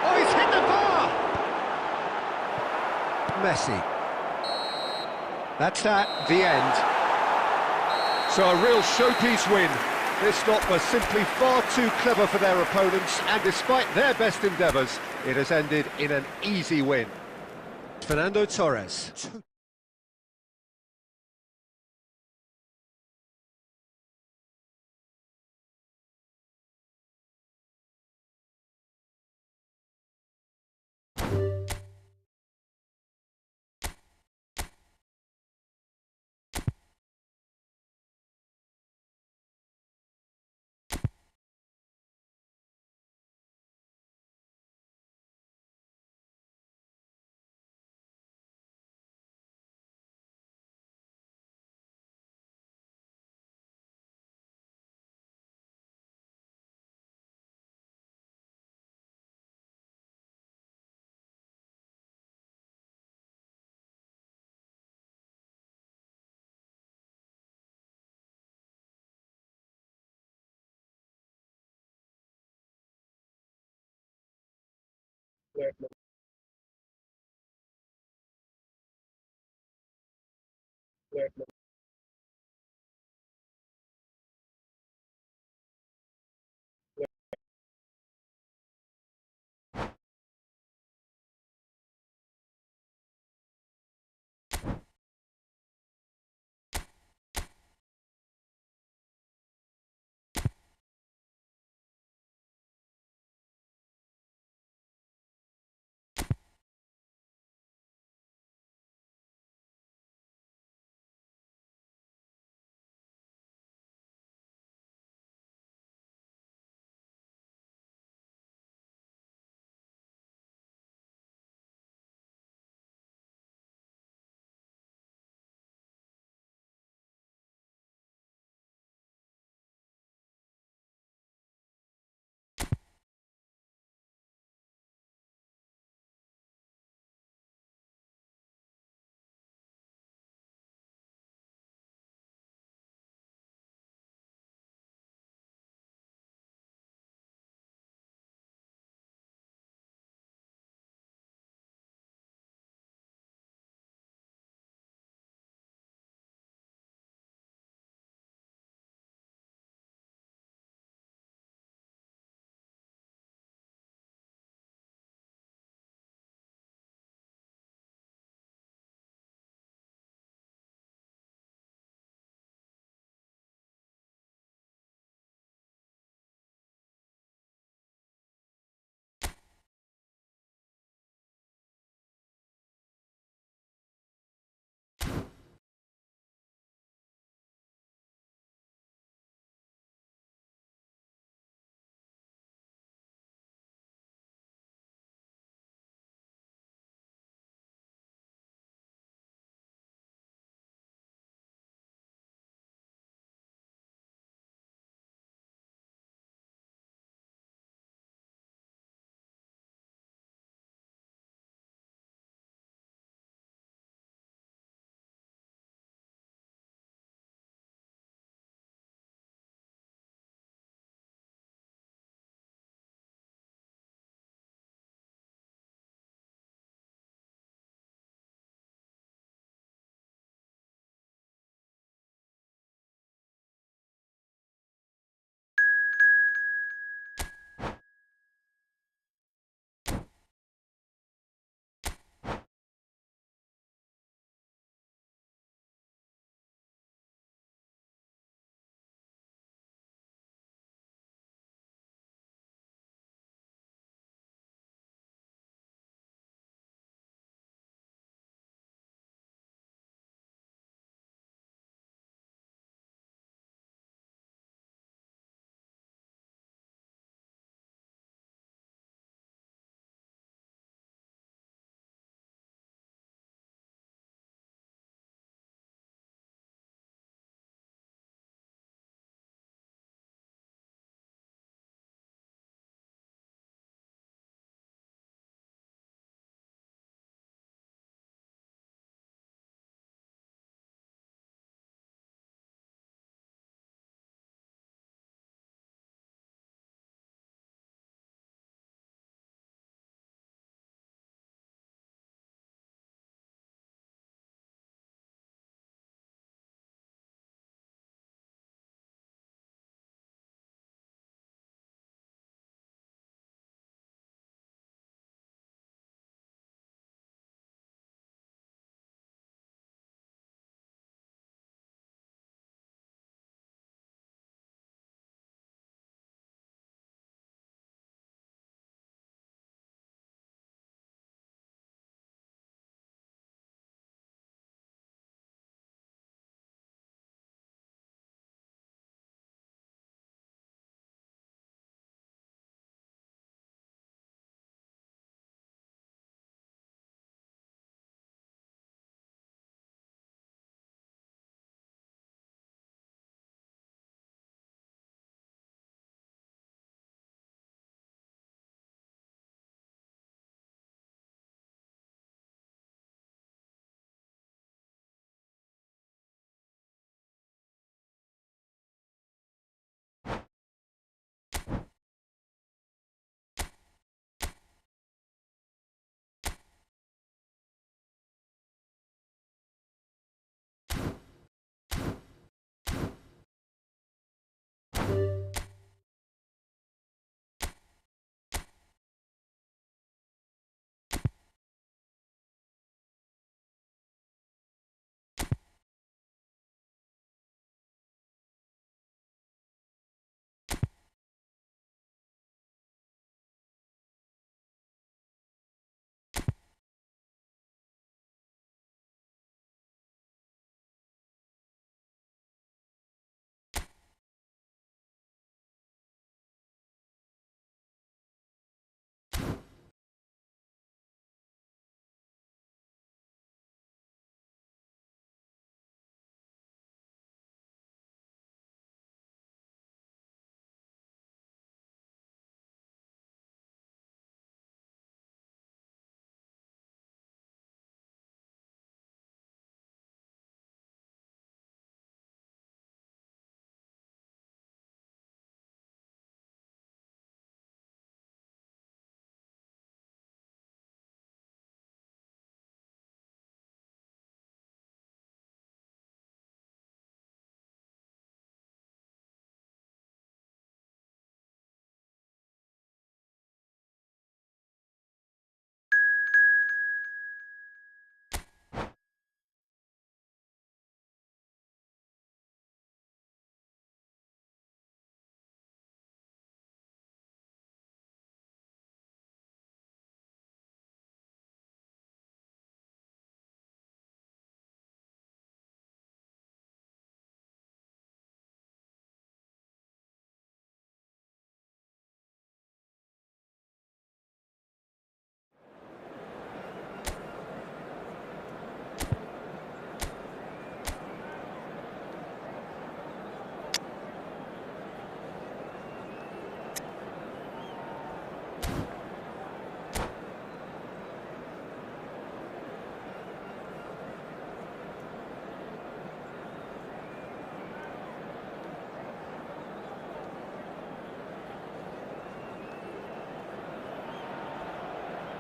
Oh, he's hit the bar! Messi. That's that, the end. So a real showpiece win. This lot was simply far too clever for their opponents, and despite their best endeavours, it has ended in an easy win. Fernando Torres.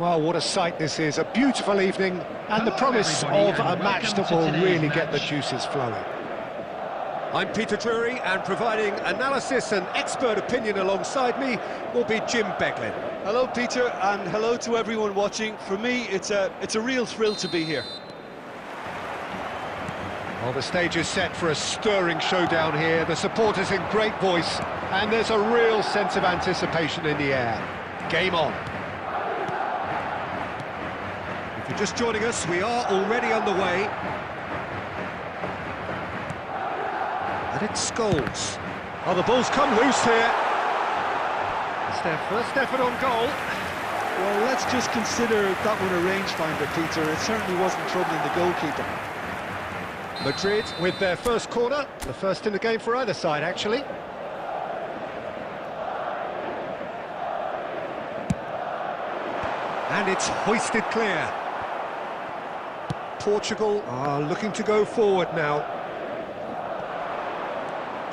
Well, what a sight this is, a beautiful evening, and the promise of a match that will really get the juices flowing. I'm Peter Drury, and providing analysis and expert opinion alongside me will be Jim Beglin. Hello, Peter, and hello to everyone watching. For me, it's a real thrill to be here. Well, the stage is set for a stirring showdown here. The supporters in great voice, and there's a real sense of anticipation in the air. Game on. If you're just joining us, we are already underway. And it's Scholes. Oh, the ball's come loose here. It's their first effort on goal. Well, let's just consider that one a rangefinder, Peter. It certainly wasn't troubling the goalkeeper. Madrid with their first corner, the first in the game for either side, actually. And it's hoisted clear. Portugal are looking to go forward now.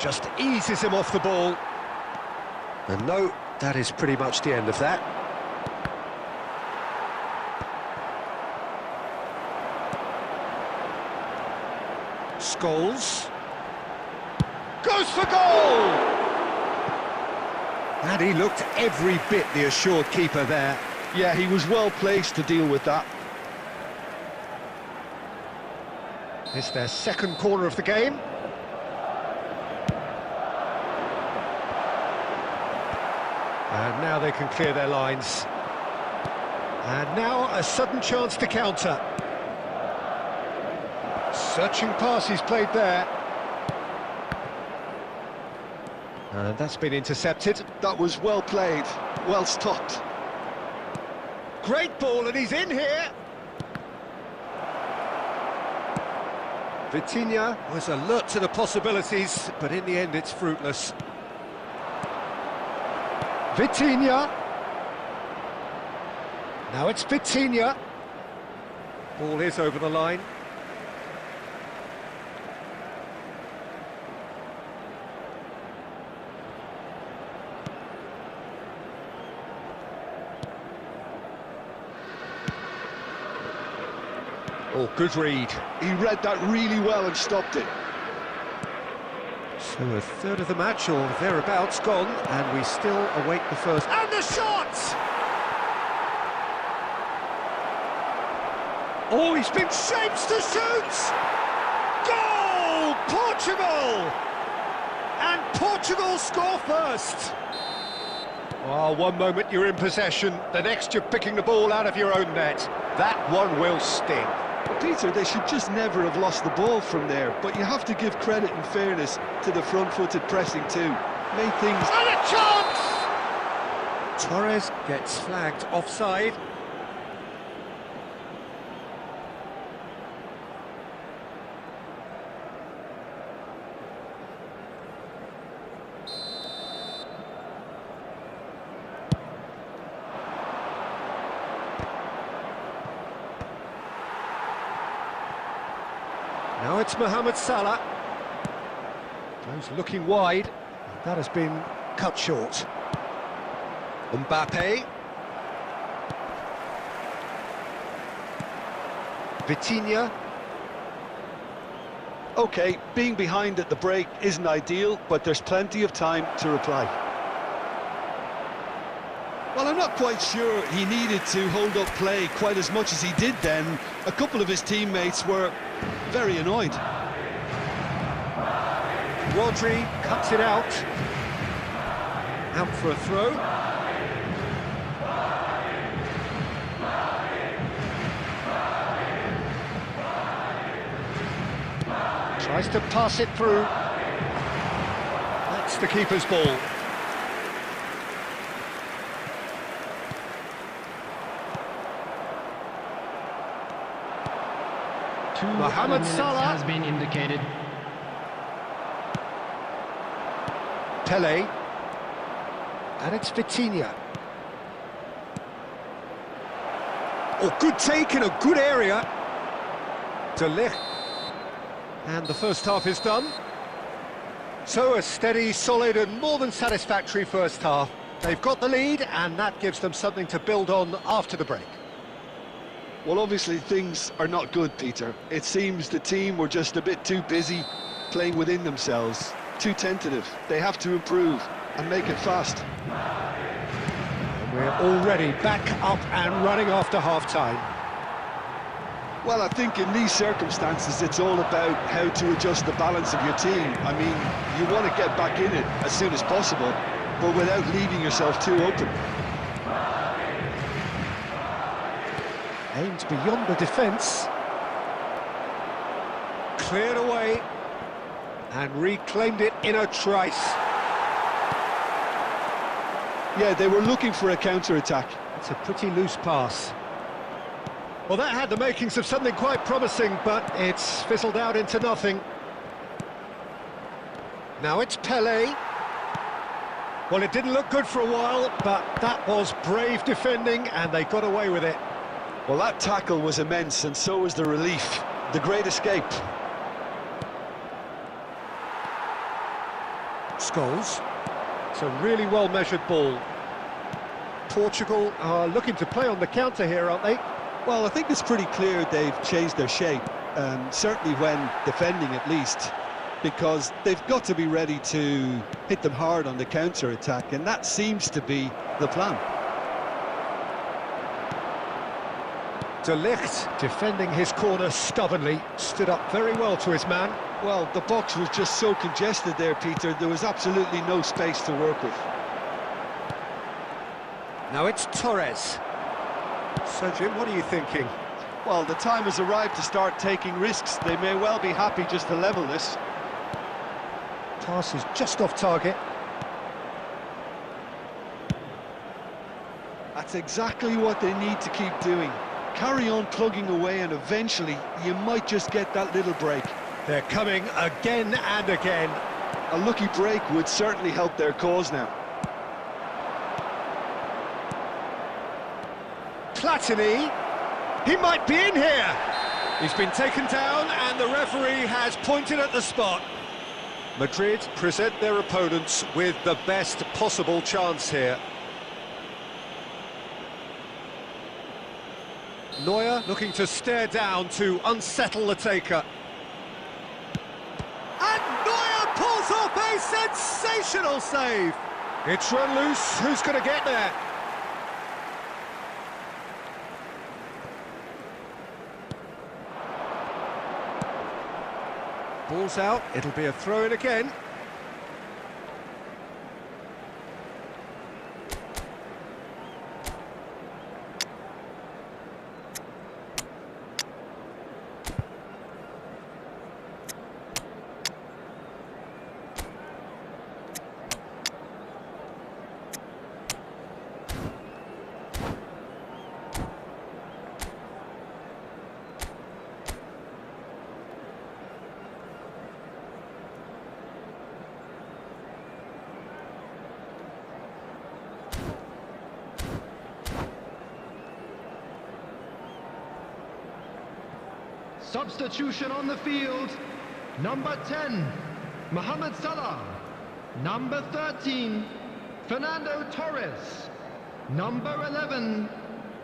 Just eases him off the ball. And no, that is pretty much the end of that. Scholes goes for goal! And he looked every bit the assured keeper there. Yeah, he was well placed to deal with that. It's their second corner of the game. And now they can clear their lines. And now a sudden chance to counter. Searching pass he's played there. And that's been intercepted. That was well played, well stopped. Great ball, and he's in here. Vitinha was alert to the possibilities, but in the end it's fruitless. Vitinha. Now it's Vitinha. Ball is over the line. Oh, good read. He read that really well and stopped it. So a third of the match, or thereabouts, gone, and we still await the first. And the shot! Oh, he's been shaped to shoot! Goal! Portugal! And Portugal score first. Oh, one moment you're in possession, the next you're picking the ball out of your own net. That one will sting. Peter, they should just never have lost the ball from there, but you have to give credit and fairness to the front-footed pressing too. Made things... And a chance! Torres gets flagged offside. Now it's Mohamed Salah. Goes looking wide. That has been cut short. Mbappe. Vitinha. OK, being behind at the break isn't ideal, but there's plenty of time to reply. Well, I'm not quite sure he needed to hold up play quite as much as he did then. A couple of his teammates were very annoyed. Rodri cuts it out. Out for a throw. Tries to pass it through. That's the keeper's ball. Mohamed Salah has been indicated. Pele. And it's Vitinha. Oh, good take in a good area. De Ligt. And the first half is done. So a steady, solid and more than satisfactory first half. They've got the lead and that gives them something to build on after the break. Well, obviously things are not good, Peter. It seems the team were just a bit too busy playing within themselves, too tentative. They have to improve and make it fast. And we're already back up and running after half-time. Well, I think in these circumstances it's all about how to adjust the balance of your team. I mean, you want to get back in it as soon as possible, but without leaving yourself too open. Aimed beyond the defence. Cleared away. And reclaimed it in a trice. Yeah, they were looking for a counter-attack. It's a pretty loose pass. Well, that had the makings of something quite promising, but it's fizzled out into nothing. Now it's Pelé. Well, it didn't look good for a while, but that was brave defending, and they got away with it. Well, that tackle was immense, and so was the relief. The great escape. Scholes. It's a really well-measured ball. Portugal are looking to play on the counter here, aren't they? Well, I think it's pretty clear they've changed their shape, certainly when defending at least, because they've got to be ready to hit them hard on the counter-attack, and that seems to be the plan. De Ligt, defending his corner stubbornly, stood up very well to his man. Well, the box was just so congested there, Peter, there was absolutely no space to work with. Now it's Torres. So, Jim, what are you thinking? Well, the time has arrived to start taking risks. They may well be happy just to level this. Pass is just off target. That's exactly what they need to keep doing. Carry on plugging away and eventually you might just get that little break. They're coming again and again. A lucky break would certainly help their cause now. Platini, he might be in here. He's been taken down and the referee has pointed at the spot. Madrid present their opponents with the best possible chance here. Neuer looking to stare down to unsettle the taker. And Neuer pulls off a sensational save. It's run loose, who's going to get there? Ball's out, it'll be a throw-in again. Substitution on the field. Number 10, Mohamed Salah. Number 13, Fernando Torres. Number 11,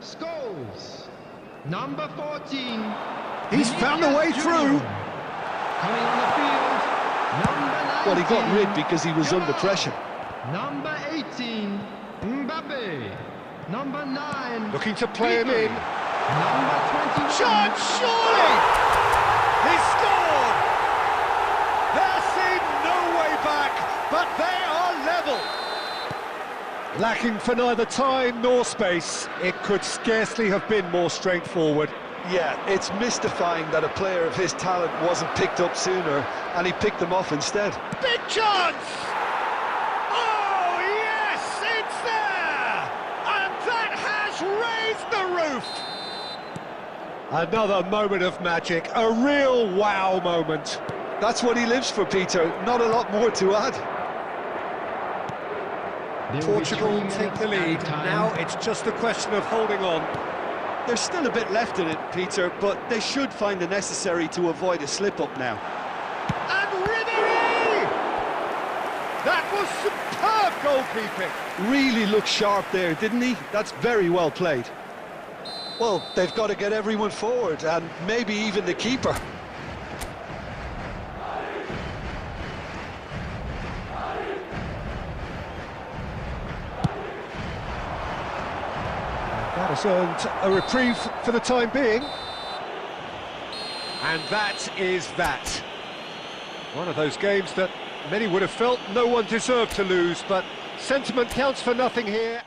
Scholes. Number 14, He's found a way through. Coming on the field, number 19. Well, he got rid because he was under pressure. Number 18, Mbappe. Number 9, Looking to play him in. Number 21. Shot, surely! He scored! There seemed no way back, but they are level. Lacking for neither time nor space, it could scarcely have been more straightforward. Yeah, it's mystifying that a player of his talent wasn't picked up sooner, and he picked them off instead. Big chance! Oh, yes, it's there! And that has raised the roof! Another moment of magic, a real wow moment. That's what he lives for, Peter. Not a lot more to add. Portugal take the lead. Now it's just a question of holding on. There's still a bit left in it, Peter, but they should find the necessary to avoid a slip-up now. And Ribéry! That was superb goalkeeping. Really looked sharp there, didn't he? That's very well played. Well, they've got to get everyone forward, and maybe even the keeper. That has earned a reprieve for the time being. And that is that. One of those games that many would have felt no one deserved to lose, but sentiment counts for nothing here.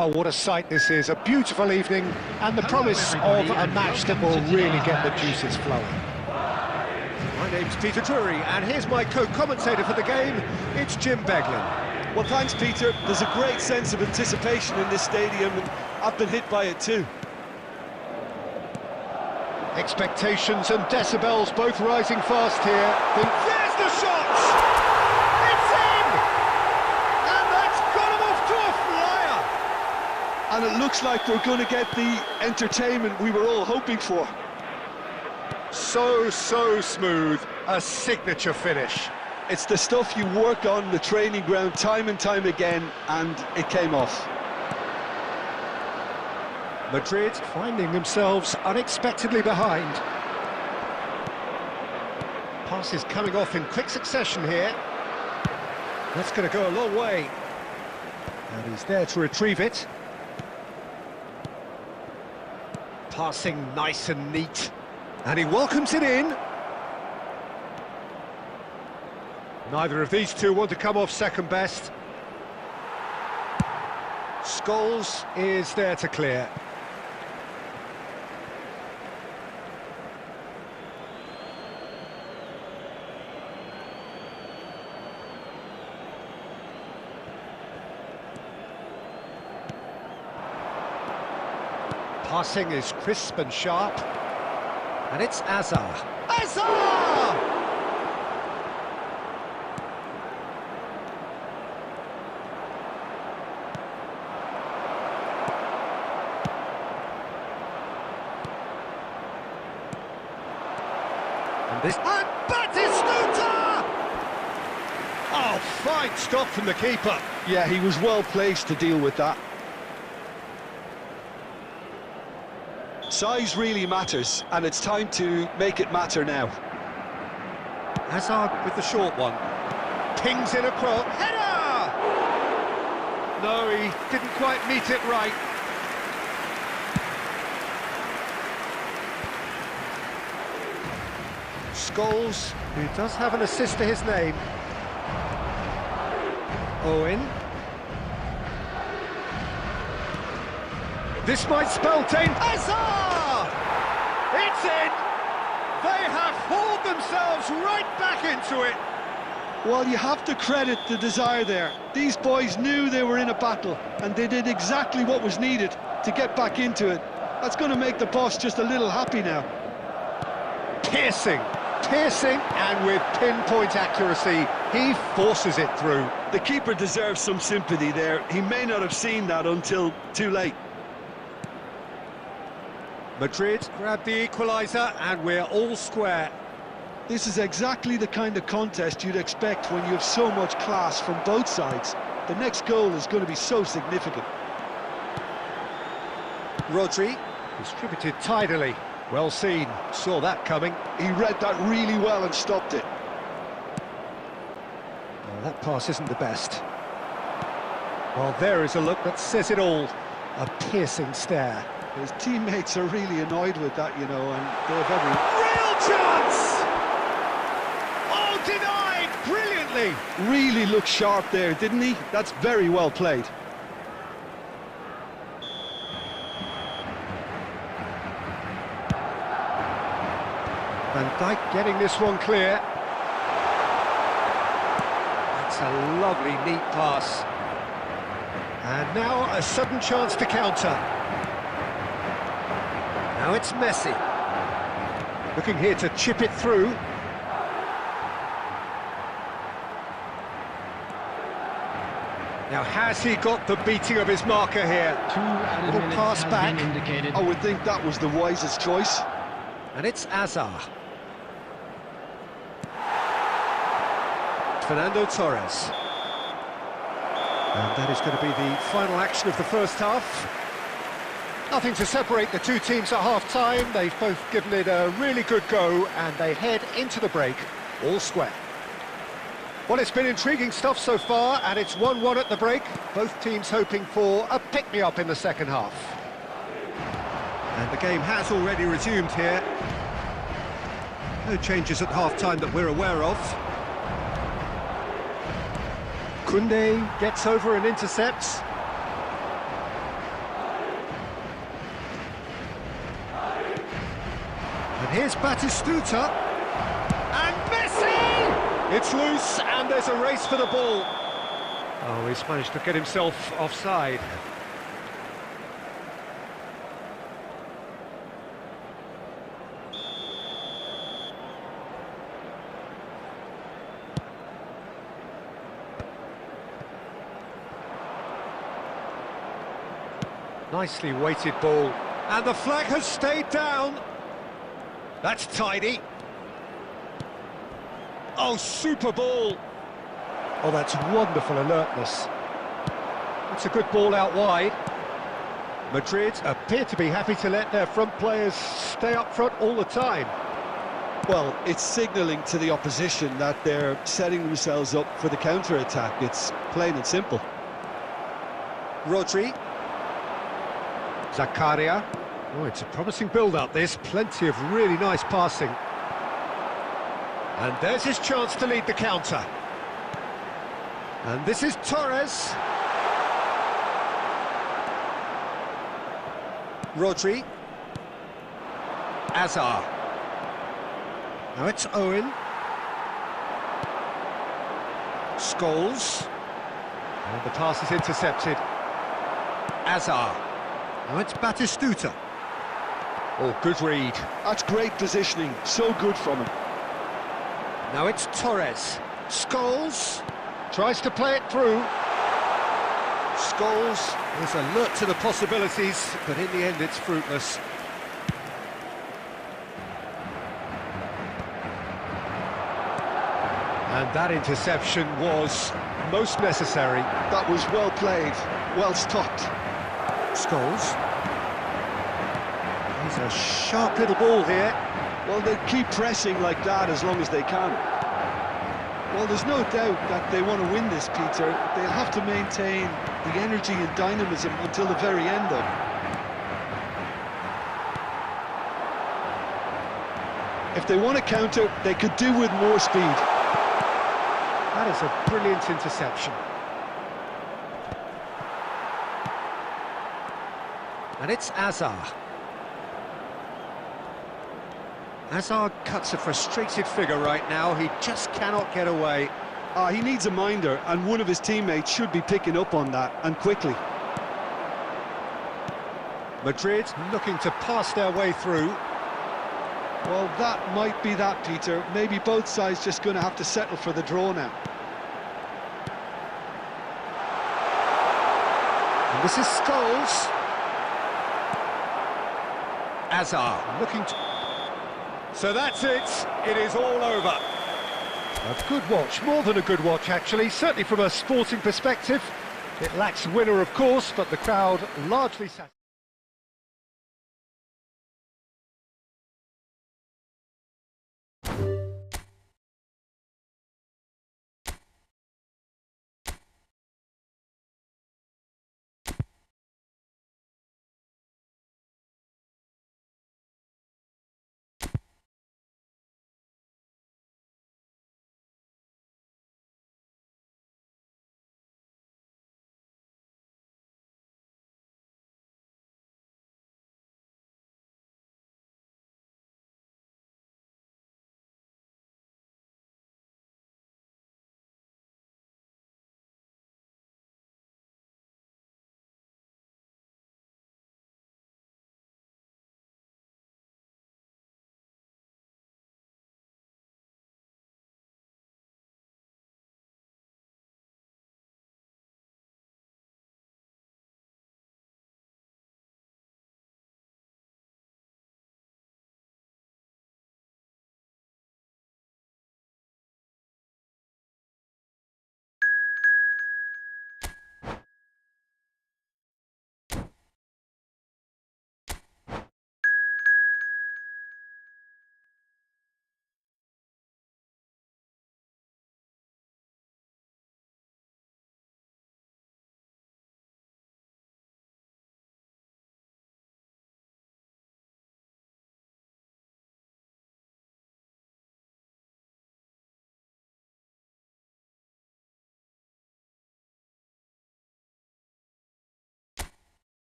Oh, what a sight this is, a beautiful evening and the promise of a match that will really get the juices flowing. My name's Peter Drury and here's my co-commentator for the game, it's Jim Beglin. Well, thanks, Peter. There's a great sense of anticipation in this stadium, and I've been hit by it too. Expectations and decibels both rising fast here. There's the shot! It's in! And that's got him off to a flyer! And it looks like we're going to get the entertainment we were all hoping for. So smooth, a signature finish. It's the stuff you work on the training ground time and time again, and it came off. Madrid finding themselves unexpectedly behind. Passes coming off in quick succession here. That's going to go a long way. And he's there to retrieve it. Passing nice and neat. And he welcomes it in. Neither of these two want to come off second best. Scholes is there to clear. Passing is crisp and sharp. And it's Azar. Azar! And this... And Batistuta! Oh, fine stop from the keeper. Yeah, he was well placed to deal with that. Size really matters, and it's time to make it matter now. Hazard with the short one. Pings in a cross. Header! No, he didn't quite meet it right. Scholes, who does have an assist to his name. Owen. This might spell danger. Hazard! It's in! They have hauled themselves right back into it. Well, you have to credit the desire there. These boys knew they were in a battle, and they did exactly what was needed to get back into it. That's going to make the boss just a little happy now. Piercing, and with pinpoint accuracy, he forces it through. The keeper deserves some sympathy there. He may not have seen that until too late. Madrid grab the equaliser, and we're all square. This is exactly the kind of contest you'd expect when you have so much class from both sides. The next goal is going to be so significant. Rodri distributed tidily. Well seen, saw that coming. He read that really well and stopped it. Well, that pass isn't the best. Well, there is a look that says it all. A piercing stare. His teammates are really annoyed with that, you know, and they have every... Real chance! Oh, denied brilliantly! Really looked sharp there, didn't he? That's very well played. Van Dijk getting this one clear. That's a lovely, neat pass. And now a sudden chance to counter. Now it's Messi. Looking here to chip it through. Now has he got the beating of his marker here? 2 added Little minutes pass has back. been indicated. I would think that was the wisest choice. And it's Azar. Fernando Torres. And that is going to be the final action of the first half. Nothing to separate the two teams at half-time. They've both given it a really good go, and they head into the break all square. Well, it's been intriguing stuff so far, and it's 1-1 at the break. Both teams hoping for a pick-me-up in the second half. And the game has already resumed here. No changes at half-time that we're aware of. Koundé gets over and intercepts. And here's Batistuta. And Messi! It's loose, and there's a race for the ball. Oh, he's managed to get himself offside. Nicely weighted ball. And the flag has stayed down. That's tidy. Oh, super ball. Oh, that's wonderful alertness. It's a good ball out wide. Madrid appear to be happy to let their front players stay up front all the time. Well, it's signalling to the opposition that they're setting themselves up for the counter-attack. It's plain and simple. Rodri. Zakaria. Oh, it's a promising build-up, this. Plenty of really nice passing. And there's his chance to lead the counter. And this is Torres. Rodri. Azar. Now it's Owen. Scholes. And the pass is intercepted. Azar. Now it's Batistuta. Oh, good read. That's great positioning, so good from him. Now it's Torres. Scholes tries to play it through. Scholes is alert to the possibilities, but in the end it's fruitless. And that interception was most necessary. That was well played, well stopped. Scholes. He's a sharp little ball here. Well, they keep pressing like that as long as they can. Well, there's no doubt that they want to win this, Peter. They'll have to maintain the energy and dynamism until the very end, though. If they want to counter, they could do with more speed. That is a brilliant interception. And it's Azar. Azar cuts a frustrated figure right now. He just cannot get away. He needs a minder, and one of his teammates should be picking up on that, and quickly. Madrid looking to pass their way through. Well, that might be that, Peter. Maybe both sides just going to have to settle for the draw now. And this is Scholes. Azar looking to... So that's it. It is all over. A good watch, more than a good watch actually, certainly from a sporting perspective. It lacks winner, of course, but the crowd largely satisfied.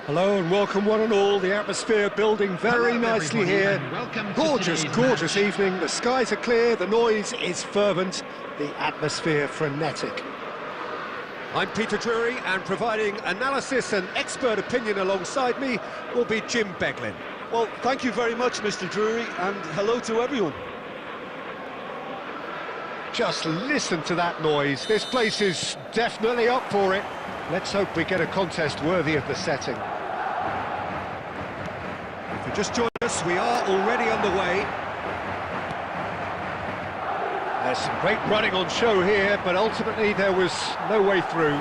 Hello and welcome one and all. The atmosphere building very nicely here. Gorgeous, gorgeous evening. The skies are clear, the noise is fervent, the atmosphere frenetic. I'm Peter Drury, and providing analysis and expert opinion alongside me will be Jim Beglin. Well, thank you very much, Mr. Drury, and hello to everyone. Just listen to that noise. This place is definitely up for it. Let's hope we get a contest worthy of the setting. If you just joined us, we are already underway. There's some great running on show here, but ultimately there was no way through.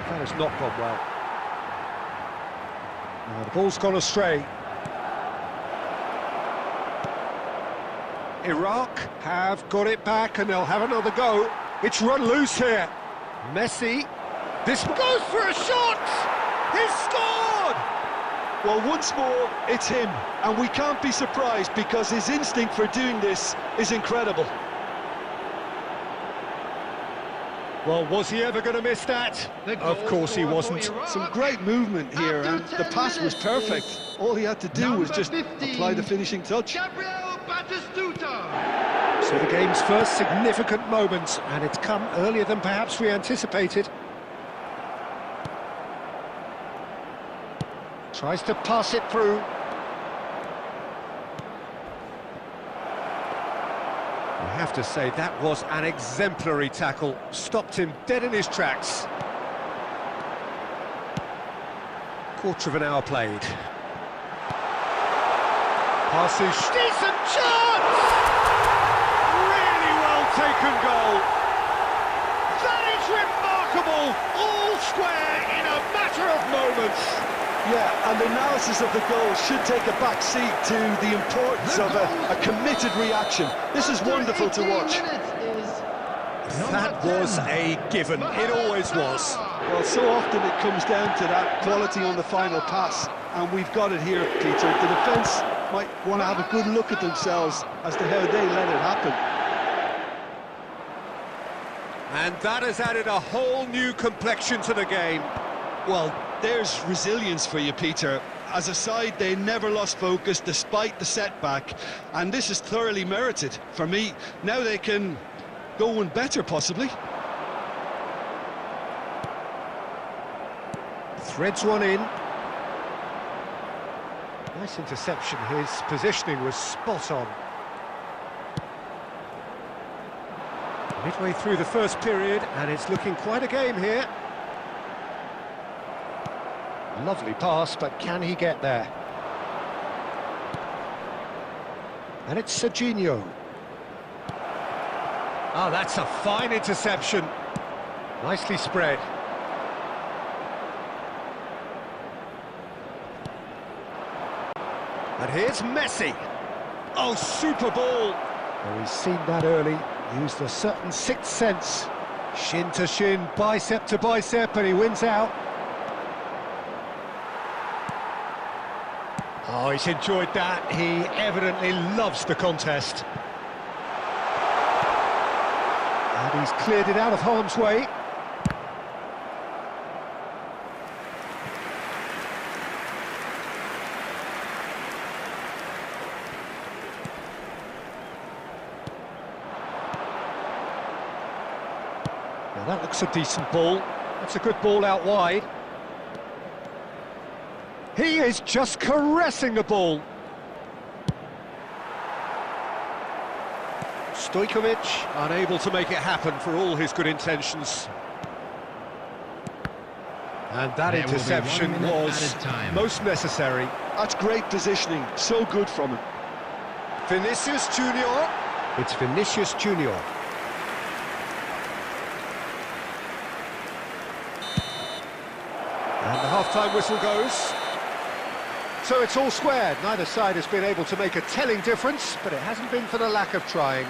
That has not gone well. Now the ball's gone astray. Iraq have got it back and they'll have another go. It's run loose here. Messi. This goes for a shot! He's scored! Well, once more, it's him, and we can't be surprised because his instinct for doing this is incredible. Well, was he ever going to miss that? Of course he wasn't. Some great movement here, and the pass was perfect. All he had to do was just apply the finishing touch. So the game's first significant moment, and it's come earlier than perhaps we anticipated. Tries to pass it through. I have to say, that was an exemplary tackle. Stopped him dead in his tracks. Quarter of an hour played. Passes, decent chance! Really well taken goal. That is remarkable! All square in a matter of moments. Yeah, and the analysis of the goal should take a back seat to the importance of a committed reaction. This is wonderful to watch. That was a given. It always was. Well, so often it comes down to that quality on the final pass, and we've got it here, Peter. The defence might want to have a good look at themselves as to how they let it happen. And that has added a whole new complexion to the game. Well, there's resilience for you, Peter. As a side, they never lost focus despite the setback, and this is thoroughly merited. For me, now they can go one better, possibly. Threads one in. Nice interception. His positioning was spot on. Midway through the first period, and it's looking quite a game here. Lovely pass, but can he get there? And it's Serginho. Oh, that's a fine interception. Nicely spread. And here's Messi. Oh, super ball. Oh, he's seen that early. Used a certain sixth sense. Shin to shin, bicep to bicep, and he wins out. Oh, he's enjoyed that. He evidently loves the contest. And he's cleared it out of harm's way. Now that looks a decent ball. That's a good ball out wide. He is just caressing the ball. Stojkovic unable to make it happen for all his good intentions. And that interception was most necessary. That's great positioning, so good from him. Vinicius Junior. It's Vinicius Junior. And the half-time whistle goes. So it's all squared. Neither side has been able to make a telling difference, but it hasn't been for the lack of trying.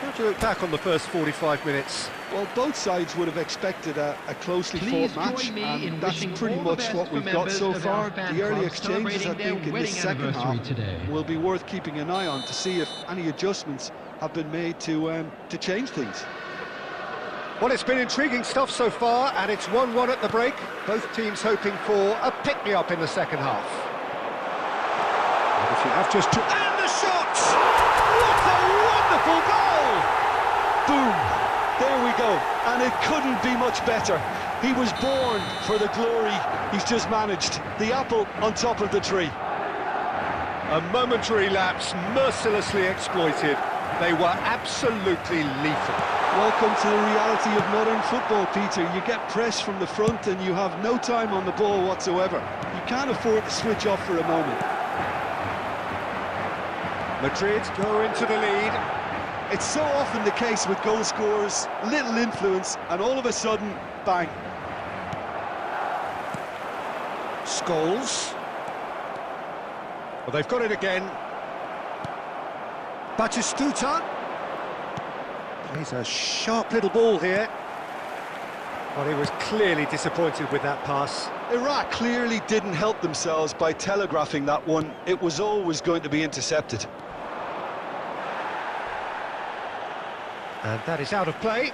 How do you look back on the first 45 minutes? Well, both sides would have expected a closely Please fought match, join me in and that's wishing pretty all the much best what for we've got members so of our far. fan The early club exchanges, I celebrating their think, in the wedding second half anniversary today. will be worth keeping an eye on to see if any adjustments have been made to change things. Well, it's been intriguing stuff so far, and it's 1-1 at the break. Both teams hoping for a pick-me-up in the second half. And if you have just to... And the shot! What a wonderful goal! Boom! There we go, and it couldn't be much better. He was born for the glory he's just managed. The apple on top of the tree. A momentary lapse, mercilessly exploited. They were absolutely lethal. Welcome to the reality of modern football, Peter. You get pressed from the front and you have no time on the ball whatsoever. You can't afford to switch off for a moment. Madrid go into the lead. It's so often the case with goal scorers, little influence, and all of a sudden, bang. Scholes. Well, they've got it again. Batistuta. Plays a sharp little ball here. Well, he was clearly disappointed with that pass. Iraq clearly didn't help themselves by telegraphing that one. It was always going to be intercepted. And that is out of play.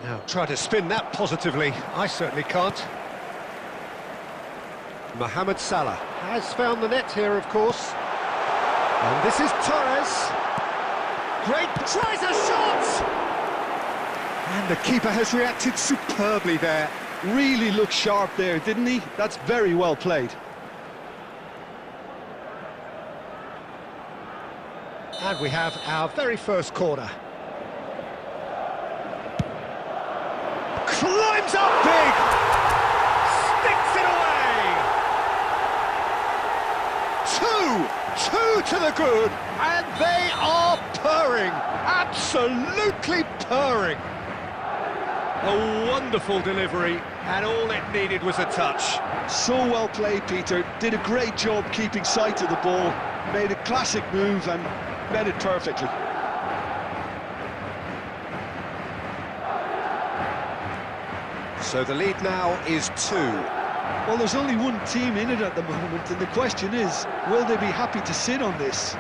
Now, try to spin that positively. I certainly can't. Mohamed Salah has found the net here, of course. And this is Torres. Great, tries a shot! And the keeper has reacted superbly there. Really looked sharp there, didn't he? That's very well played. And we have our very first corner. Climbs up big! Sticks it away! Two to the good, and they are purring! Absolutely purring! A wonderful delivery, and all it needed was a touch. So well played, Peter. Did a great job keeping sight of the ball. Made a classic move and met it perfectly. So the lead now is 2. Well, there's only one team in it at the moment, and the question is, will they be happy to sit on this?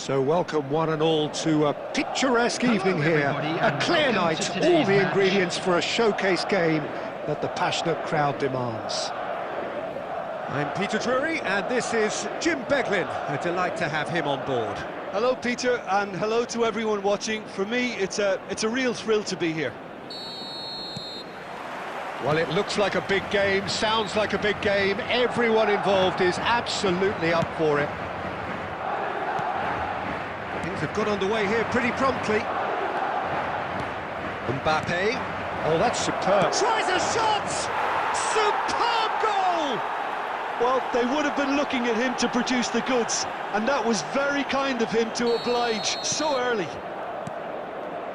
So welcome one and all to a picturesque evening here. A clear night, all the ingredients for a showcase game that the passionate crowd demands. I'm Peter Drury and this is Jim Beglin. A delight to have him on board. Hello, Peter, and hello to everyone watching. For me, it's a real thrill to be here. Well, it looks like a big game, sounds like a big game. Everyone involved is absolutely up for it. Things have got underway here pretty promptly. Mbappe. Oh, that's superb. Tries a shot! Superb goal! Well, they would have been looking at him to produce the goods, and that was very kind of him to oblige so early.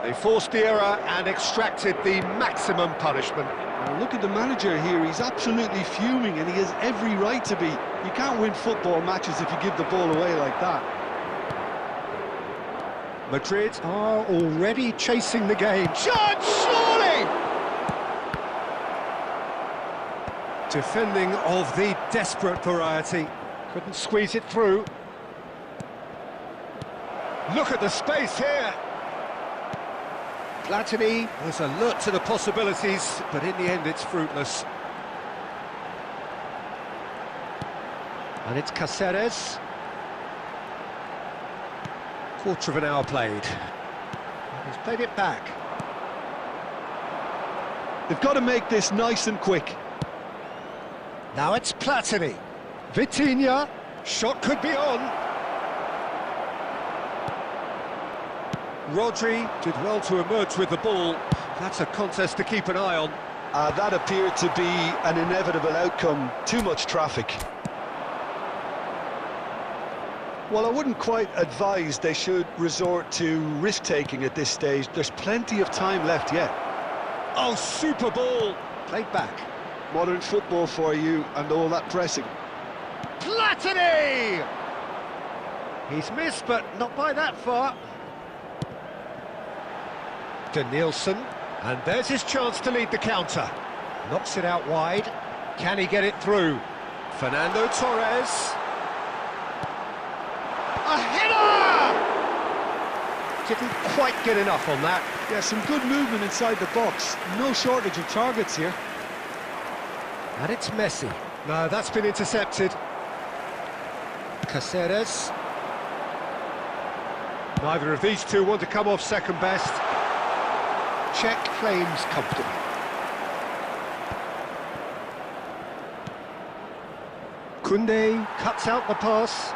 They forced the error and extracted the maximum punishment. Well, look at the manager here, he's absolutely fuming, and he has every right to be. You can't win football matches if you give the ball away like that. Madrid are already chasing the game. Chance, surely! Defending of the desperate variety. Couldn't squeeze it through. Look at the space here. Platini was alert to the possibilities, but in the end it's fruitless. And it's Cáceres. Quarter of an hour played. He's played it back. They've got to make this nice and quick. Now it's Platini. Vitinha. Shot could be on. Rodri did well to emerge with the ball. That's a contest to keep an eye on. That appeared to be an inevitable outcome. Too much traffic. Well, I wouldn't quite advise they should resort to risk-taking at this stage. There's plenty of time left yet. Oh, super ball! Played back. Modern football for you and all that pressing. Platini! He's missed, but not by that far. Nielsen, and there's his chance to lead the counter. Knocks it out wide. Can he get it through? Fernando Torres. A header! Didn't quite get enough on that. Yeah, some good movement inside the box. No shortage of targets here. And it's Messi. No, that's been intercepted. Cáceres. Neither of these two want to come off second best. Check claims comfortably. Koundé cuts out the pass.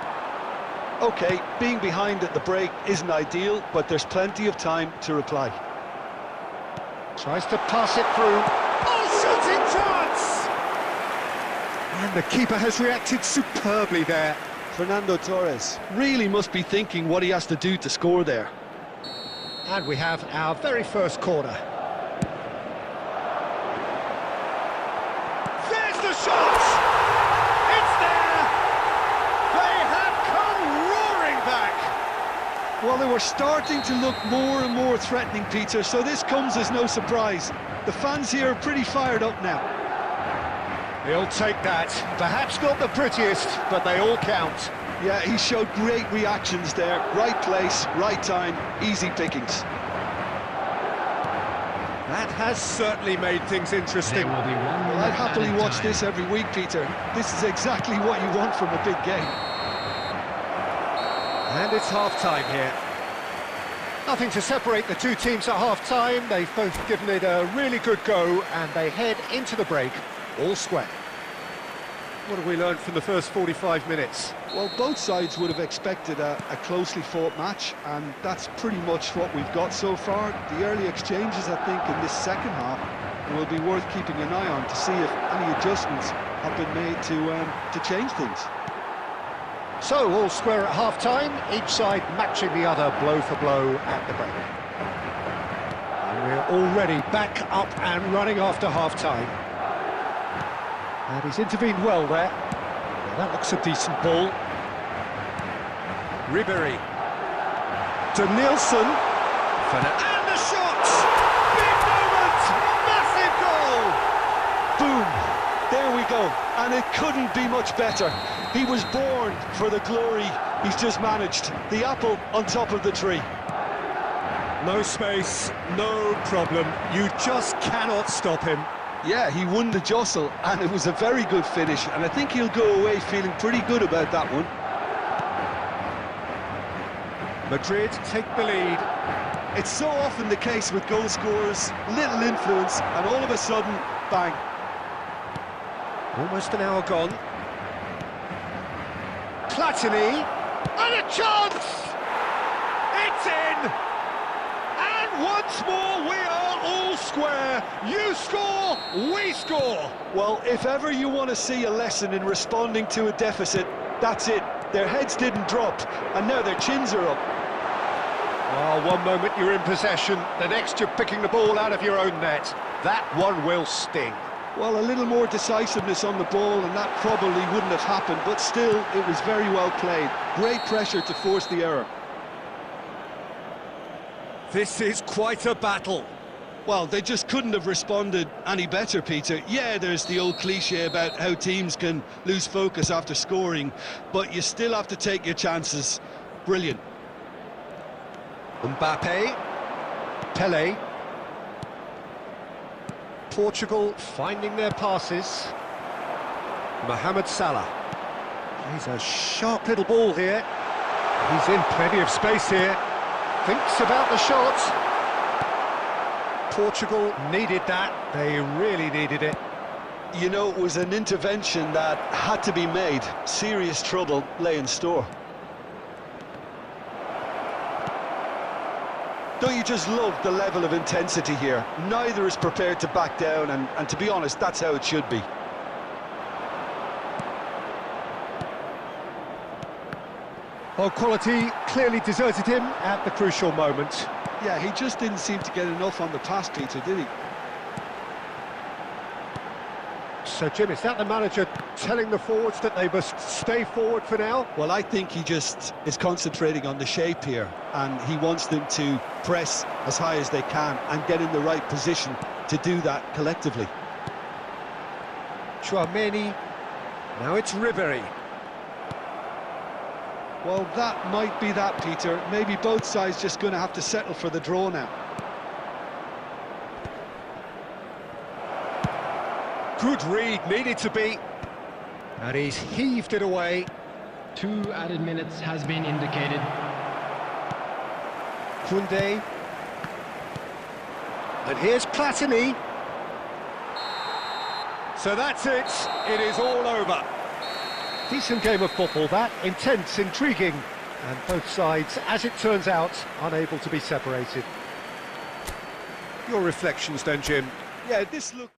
OK, being behind at the break isn't ideal, but there's plenty of time to reply. Tries to pass it through. Oh, shooting chance! And the keeper has reacted superbly there. Fernando Torres really must be thinking what he has to do to score there. And we have our very first corner. There's the shot! It's there! They have come roaring back! Well, they were starting to look more and more threatening, Peter, so this comes as no surprise. The fans here are pretty fired up now. He'll take that. Perhaps not the prettiest, but they all count. Yeah, he showed great reactions there. Right place, right time, easy pickings. That has certainly made things interesting. Well, I'd happily watch this every week, Peter. This is exactly what you want from a big game. And it's half-time here. Nothing to separate the two teams at half-time. They've both given it a really good go, and they head into the break all square. What have we learned from the first 45 minutes? Well, both sides would have expected a closely fought match, and that's pretty much what we've got so far. The early exchanges, I think, in this second half will be worth keeping an eye on to see if any adjustments have been made to change things. So, all square at half-time, each side matching the other blow for blow at the break. And we're already back up and running after half-time. And he's intervened well there. Well, that looks a decent ball. Ribéry. To Nielsen. And the shot! Big moment! Massive goal! Boom! There we go, and it couldn't be much better. He was born for the glory he's just managed. The apple on top of the tree. No space, no problem. You just cannot stop him. Yeah, he won the jostle, and it was a very good finish, and I think he'll go away feeling pretty good about that one. Madrid take the lead. It's so often the case with goal scorers, little influence, and all of a sudden, bang. Almost an hour gone. Platini, and a chance! It's in! And once more we are all square. You score, we score! Well, if ever you want to see a lesson in responding to a deficit, that's it. Their heads didn't drop, and now their chins are up. Well, one moment you're in possession, the next you're picking the ball out of your own net. That one will sting. Well, a little more decisiveness on the ball, and that probably wouldn't have happened, but still, it was very well played. Great pressure to force the error. This is quite a battle. Well, they just couldn't have responded any better, Peter. Yeah, there's the old cliche about how teams can lose focus after scoring, but you still have to take your chances. Brilliant. Mbappe, Pelé. Portugal finding their passes. Mohamed Salah. He's a sharp little ball here. He's in plenty of space here. Thinks about the shot. Portugal needed that. They really needed it. You know, it was an intervention that had to be made. Serious trouble lay in store. Don't you just love the level of intensity here? Neither is prepared to back down, and to be honest, that's how it should be. Well, quality clearly deserted him at the crucial moment. Yeah, he just didn't seem to get enough on the pass, Peter, did he? So, Jim, is that the manager telling the forwards that they must stay forward for now? Well, I think he just is concentrating on the shape here, and he wants them to press as high as they can and get in the right position to do that collectively. Chouameni, now it's Ribéry. Well, that might be that, Peter. Maybe both sides just going to have to settle for the draw now. Good read, needed to be. And he's heaved it away. 2 added minutes has been indicated. Koundé. And here's Platini. So that's it. It is all over. Decent game of football, that. Intense, intriguing. And both sides, as it turns out, unable to be separated. Your reflections then, Jim? Yeah, this look...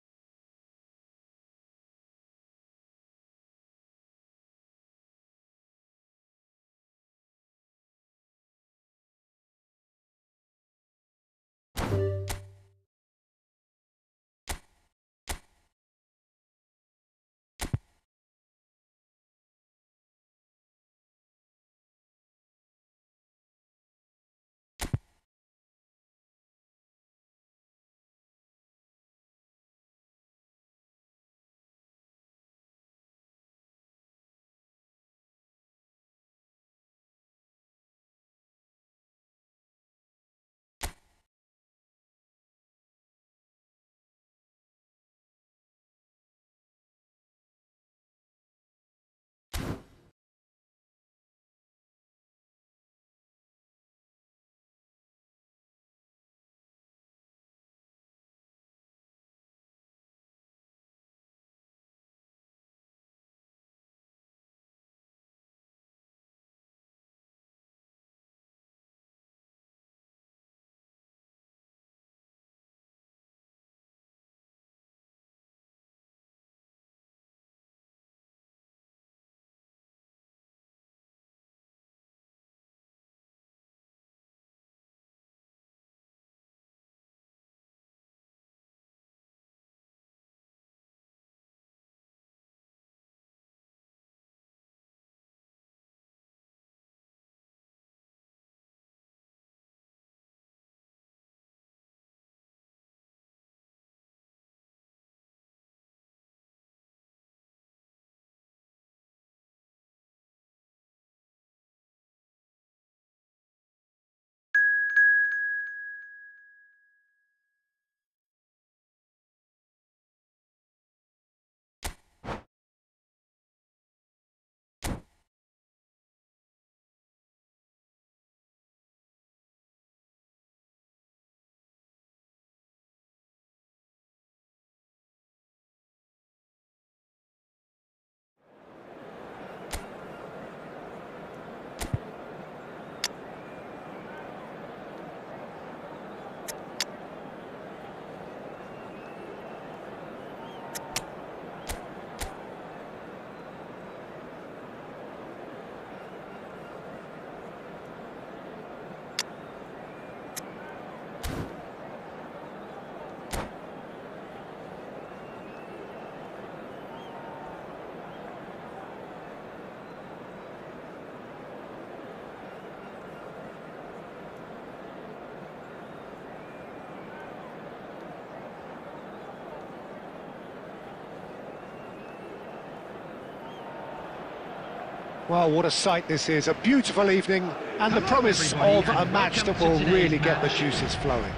Well, what a sight this is. A beautiful evening and the promise of a match that will really get the juices flowing.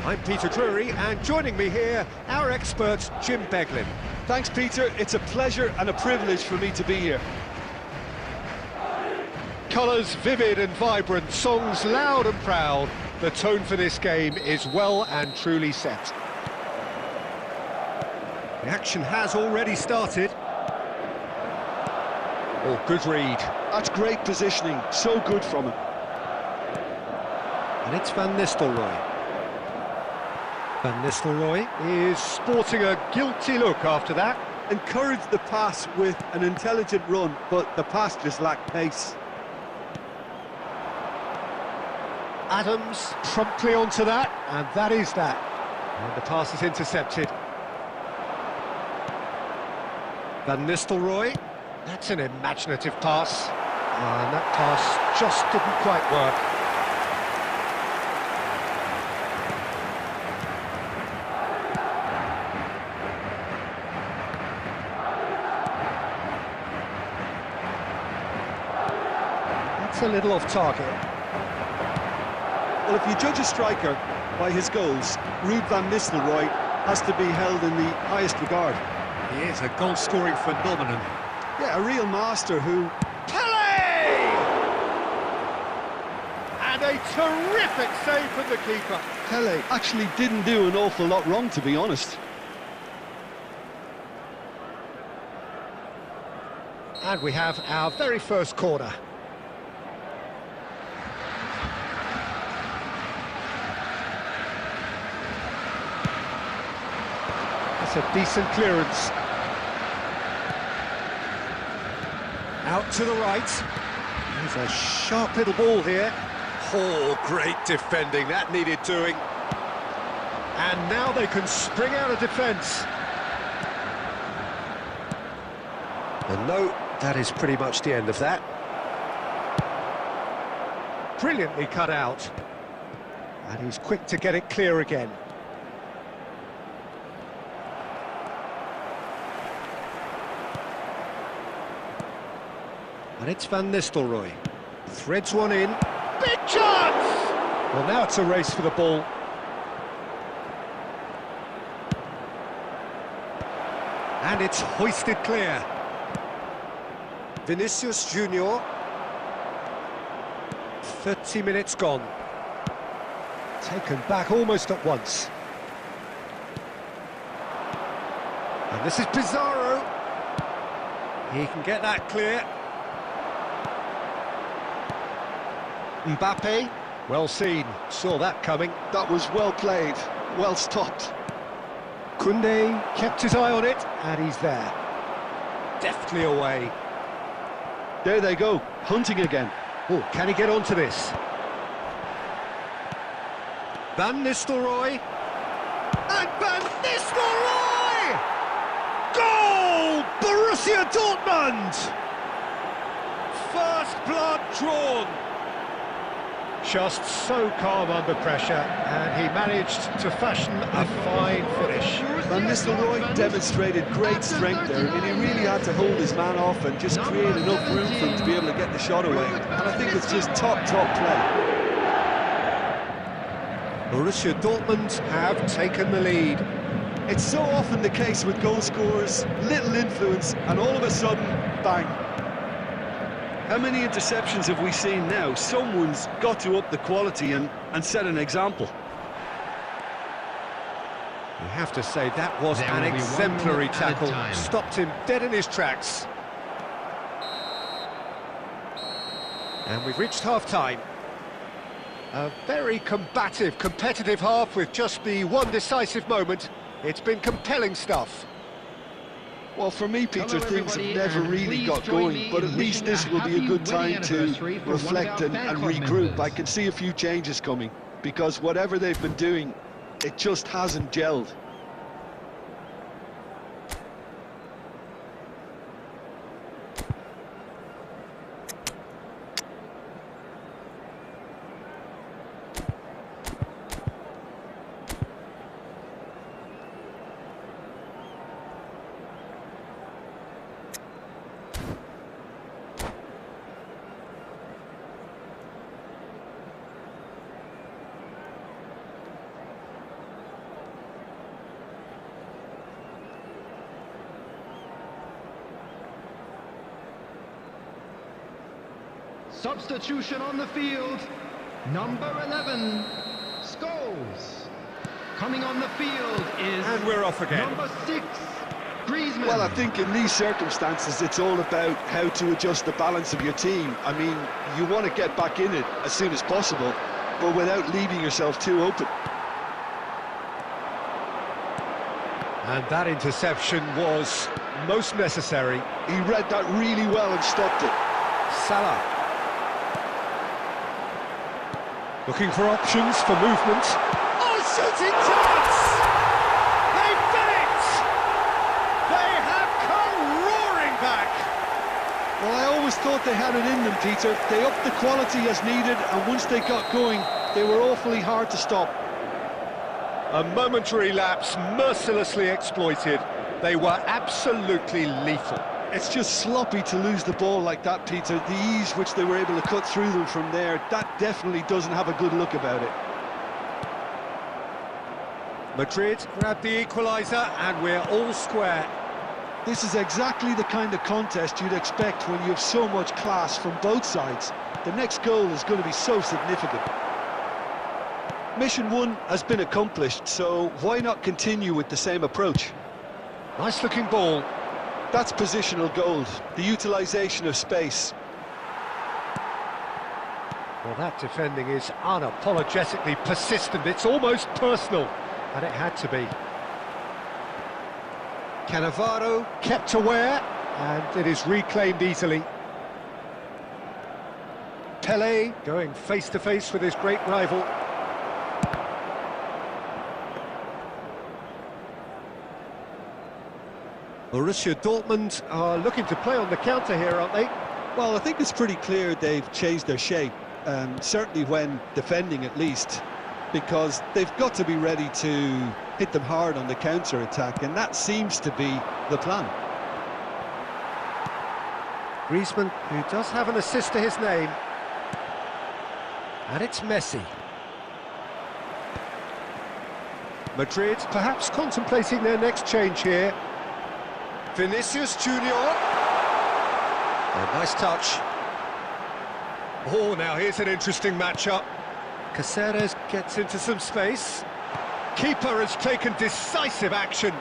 I'm Peter Drury, and joining me here, our expert, Jim Beglin. Thanks, Peter. It's a pleasure and a privilege for me to be here. Colours vivid and vibrant, songs loud and proud. The tone for this game is well and truly set. The action has already started. Oh, good read. That's great positioning, so good from him. And it's Van Nistelrooy. Van Nistelrooy is sporting a guilty look after that. Encouraged the pass with an intelligent run, but the pass just lacked pace. Adams promptly onto that, and that is that. And the pass is intercepted. Van Nistelrooy, that's an imaginative pass. And that pass just didn't quite work. That's a little off target. Well, if you judge a striker by his goals, Ruud van Nistelrooy has to be held in the highest regard. He is a goal-scoring phenomenon. Yeah, a real master who... Pele! And a terrific save from the keeper. Pele actually didn't do an awful lot wrong, to be honest. And we have our very first corner. That's a decent clearance. Out to the right. There's a sharp little ball here. Oh, great defending. That needed doing. And now they can spring out of defence. And no, that is pretty much the end of that. Brilliantly cut out. And he's quick to get it clear again. And it's Van Nistelrooy. Threads one in. Big chance! Well, now it's a race for the ball. And it's hoisted clear. Vinicius Junior. 30 minutes gone. Taken back almost at once. And this is Pizarro. He can get that clear. Mbappe, well seen, saw that coming. That was well played, well stopped. Koundé kept his eye on it, and he's there. Deftly away. There they go, hunting again. Oh, can he get onto this? Van Nistelrooy. And Van Nistelrooy! Goal! Borussia Dortmund! First blood drawn. Just so calm under pressure, and he managed to fashion a fine finish. Van Nistelrooy demonstrated great strength there. I mean, he really had to hold his man off and just create enough room for him to be able to get the shot away. And I think it's just top play. Borussia Dortmund have taken the lead. It's so often the case with goal scorers, little influence, and all of a sudden, bang. How many interceptions have we seen now? Someone's got to up the quality and set an example. You have to say that was an exemplary tackle. Stopped him dead in his tracks. And we've reached half-time. A very combative, competitive half with just the one decisive moment. It's been compelling stuff. Well, for me, Peter, things have never really got going, but at least this will be a good time to reflect and regroup. I can see a few changes coming, because whatever they've been doing, it just hasn't gelled. Substitution on the field. Number 11, Scholes. Coming on the field is... And we're off again. Number 6, Griezmann. Well, I think in these circumstances, it's all about how to adjust the balance of your team. I mean, you want to get back in it as soon as possible, but without leaving yourself too open. And that interception was most necessary. He read that really well and stopped it. Salah. Looking for options for movement. Oh, shooting chance! They've done it! They have come roaring back! Well, I always thought they had it in them, Peter. They upped the quality as needed, and once they got going, they were awfully hard to stop. A momentary lapse mercilessly exploited. They were absolutely lethal. It's just sloppy to lose the ball like that, Peter. The ease which they were able to cut through them from there, that definitely doesn't have a good look about it. Madrid grabbed the equaliser and we're all square. This is exactly the kind of contest you'd expect when you have so much class from both sides. The next goal is going to be so significant. Mission 1 has been accomplished, so why not continue with the same approach? Nice looking ball. That's positional gold, the utilisation of space. Well, that defending is unapologetically persistent. It's almost personal, and it had to be. Cannavaro kept aware, and it is reclaimed easily. Pelé going face-to-face with his great rival. Borussia Dortmund are looking to play on the counter here, aren't they? Well, I think it's pretty clear they've changed their shape, certainly when defending at least, because they've got to be ready to hit them hard on the counter-attack, and that seems to be the plan. Griezmann, who does have an assist to his name. And it's Messi. Madrid perhaps contemplating their next change here. Vinicius Junior. A nice touch. Oh, now here's an interesting matchup. Caceres gets into some space. Keeper has taken decisive action.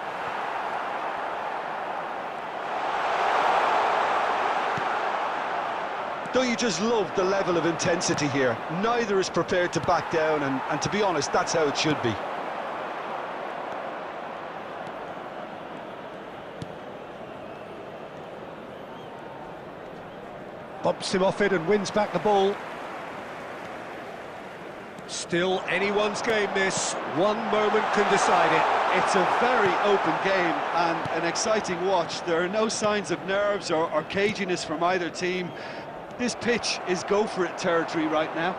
Don't you just love the level of intensity here? Neither is prepared to back down, and to be honest, that's how it should be. Bumps him off it and wins back the ball. Still anyone's game, this. One moment can decide it. It's a very open game and an exciting watch. There are no signs of nerves or caginess from either team. This pitch is go-for-it territory right now.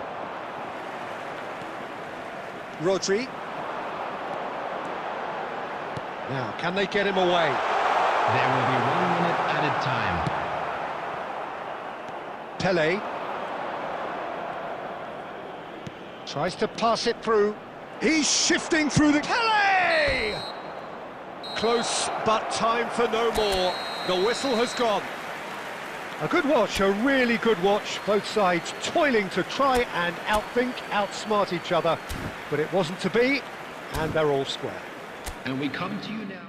Rodri. Now, can they get him away? There will be 1 minute added time. Pelé. Tries to pass it through. He's shifting through the... Pelé! Close, but time for no more. The whistle has gone. A good watch, a really good watch. Both sides toiling to try and outthink, outsmart each other. But it wasn't to be, and they're all square. And we come to you now.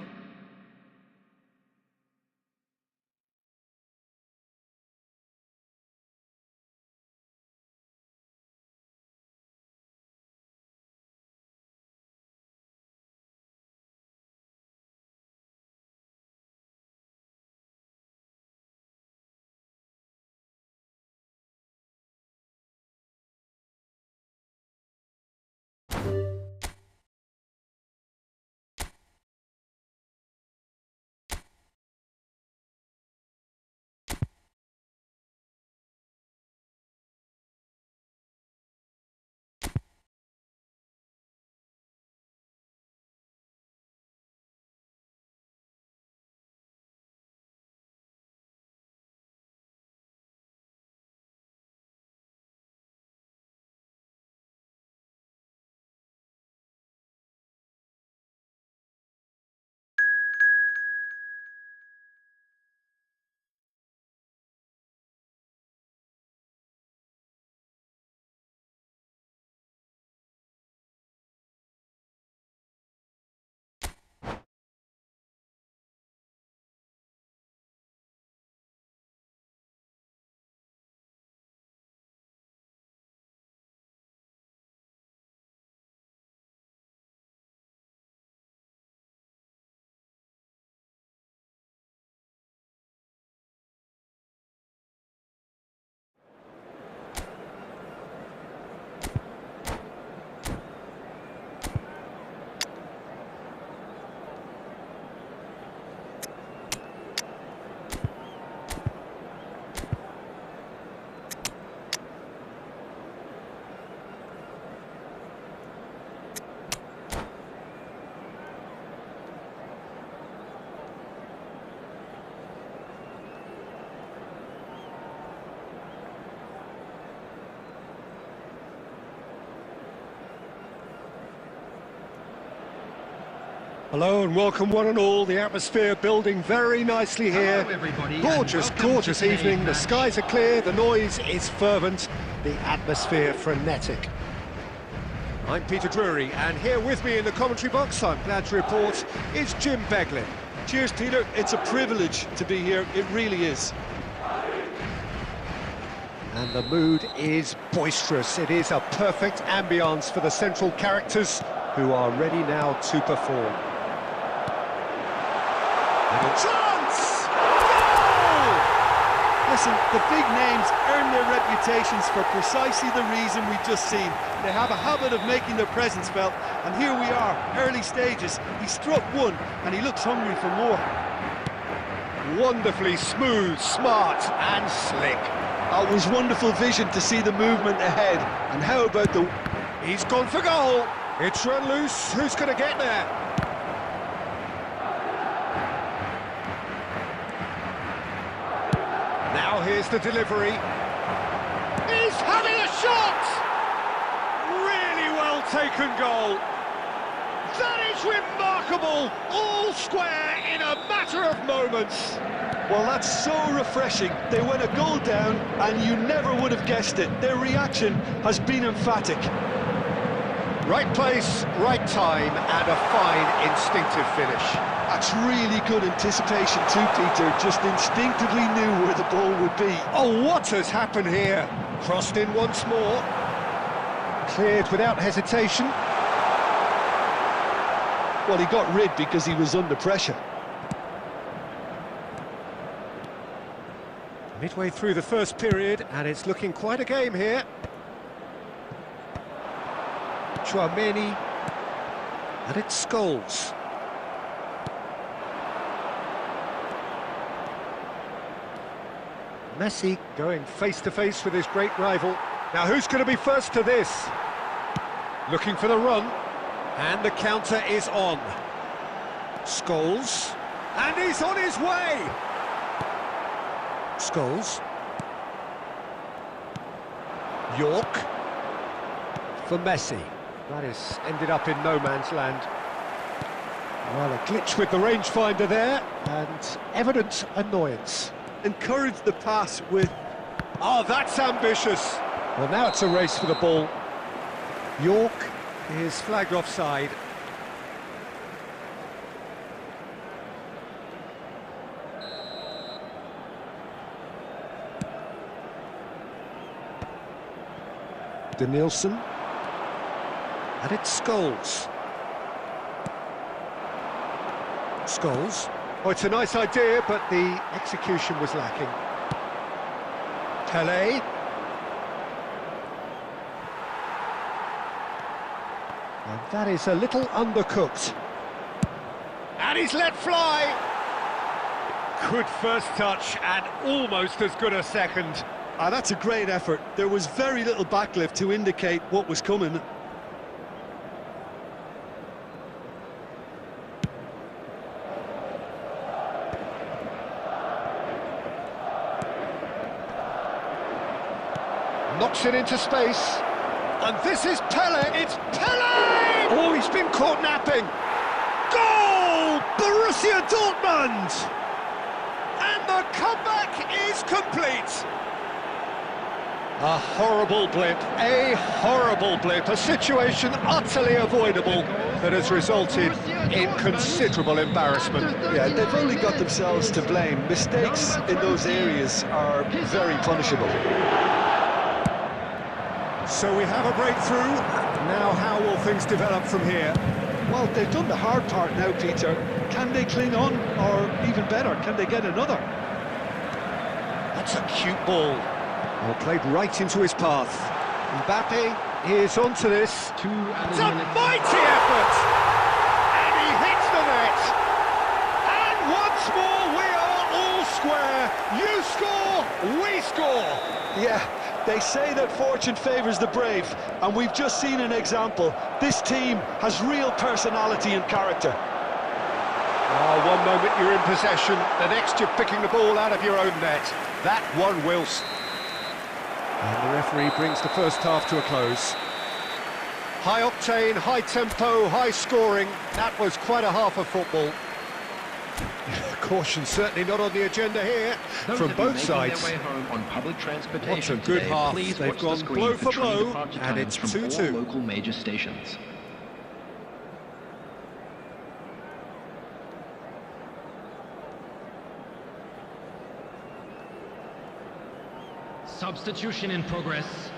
Hello and welcome one and all. The atmosphere building very nicely here. Hello, everybody, Gorgeous, and welcome gorgeous to today's evening. The match. skies are clear, the noise is fervent, the atmosphere frenetic. I'm Peter Drury, and here with me in the commentary box, I'm glad to report, is Jim Beglin. Cheers, Peter. It's a privilege to be here. It really is. And the mood is boisterous. It is a perfect ambience for the central characters who are ready now to perform. Little chance! Goal! Listen, the big names earn their reputations for precisely the reason we've just seen. They have a habit of making their presence felt, and here we are, early stages. He struck one, and he looks hungry for more. Wonderfully smooth, smart and slick. It was wonderful vision to see the movement ahead. And how about the... He's gone for goal. It's run loose. Who's going to get there? Now here's the delivery. He's having a shot! Really well taken goal. That is remarkable. All square in a matter of moments. Well, that's so refreshing. They went a goal down, and you never would have guessed it. Their reaction has been emphatic. Right place, right time, and a fine instinctive finish. That's really good anticipation too, Peter. Just instinctively knew where the ball would be. Oh, what has happened here? Crossed in once more. Cleared without hesitation. Well, he got rid because he was under pressure. Midway through the first period, and it's looking quite a game here. Chouameni, and it's Scholes. Messi going face-to-face with his great rival. Now who's going to be first to this? Looking for the run, and the counter is on. Scholes, and he's on his way! Scholes. York for Messi. That has ended up in no man's land. Well, a glitch with the rangefinder there, and evident annoyance. Encouraged the pass with... Oh, that's ambitious! Well, now it's a race for the ball. York is flagged offside. Nielsen, and it's Scholes. Scholes. Oh, it's a nice idea, but the execution was lacking. Pele. And that is a little undercooked. And he's let fly! Good first touch, and almost as good a second. That's a great effort. There was very little backlift to indicate what was coming. Knocks it into space. And this is Pele. It's Pele! Oh, he's been caught napping. Goal! Borussia Dortmund! And the comeback is complete. A horrible blip, a situation utterly avoidable that has resulted in considerable embarrassment. Yeah, they've only got themselves to blame. Mistakes in those areas are very punishable. So we have a breakthrough. Now how will things develop from here? Well, they've done the hard part now, Peter. Can they cling on, or even better, can they get another? That's a cute ball. Well, played right into his path. Mbappe is onto this. It's a mighty effort! And he hits the net! And once more we are all square. You score, we score! Yeah, they say that fortune favours the brave, and we've just seen an example. This team has real personality and character. Oh, one moment you're in possession, the next you're picking the ball out of your own net. That one Wilson. And the referee brings the first half to a close. High octane, high tempo, high scoring. That was quite a half of football. Caution certainly not on the agenda here from both sides. Their way home on public transportation What a good today, half. please They've watch the gone screen blow for for train blow, departure and times it's from 2-2. all local major stations. Substitution in progress.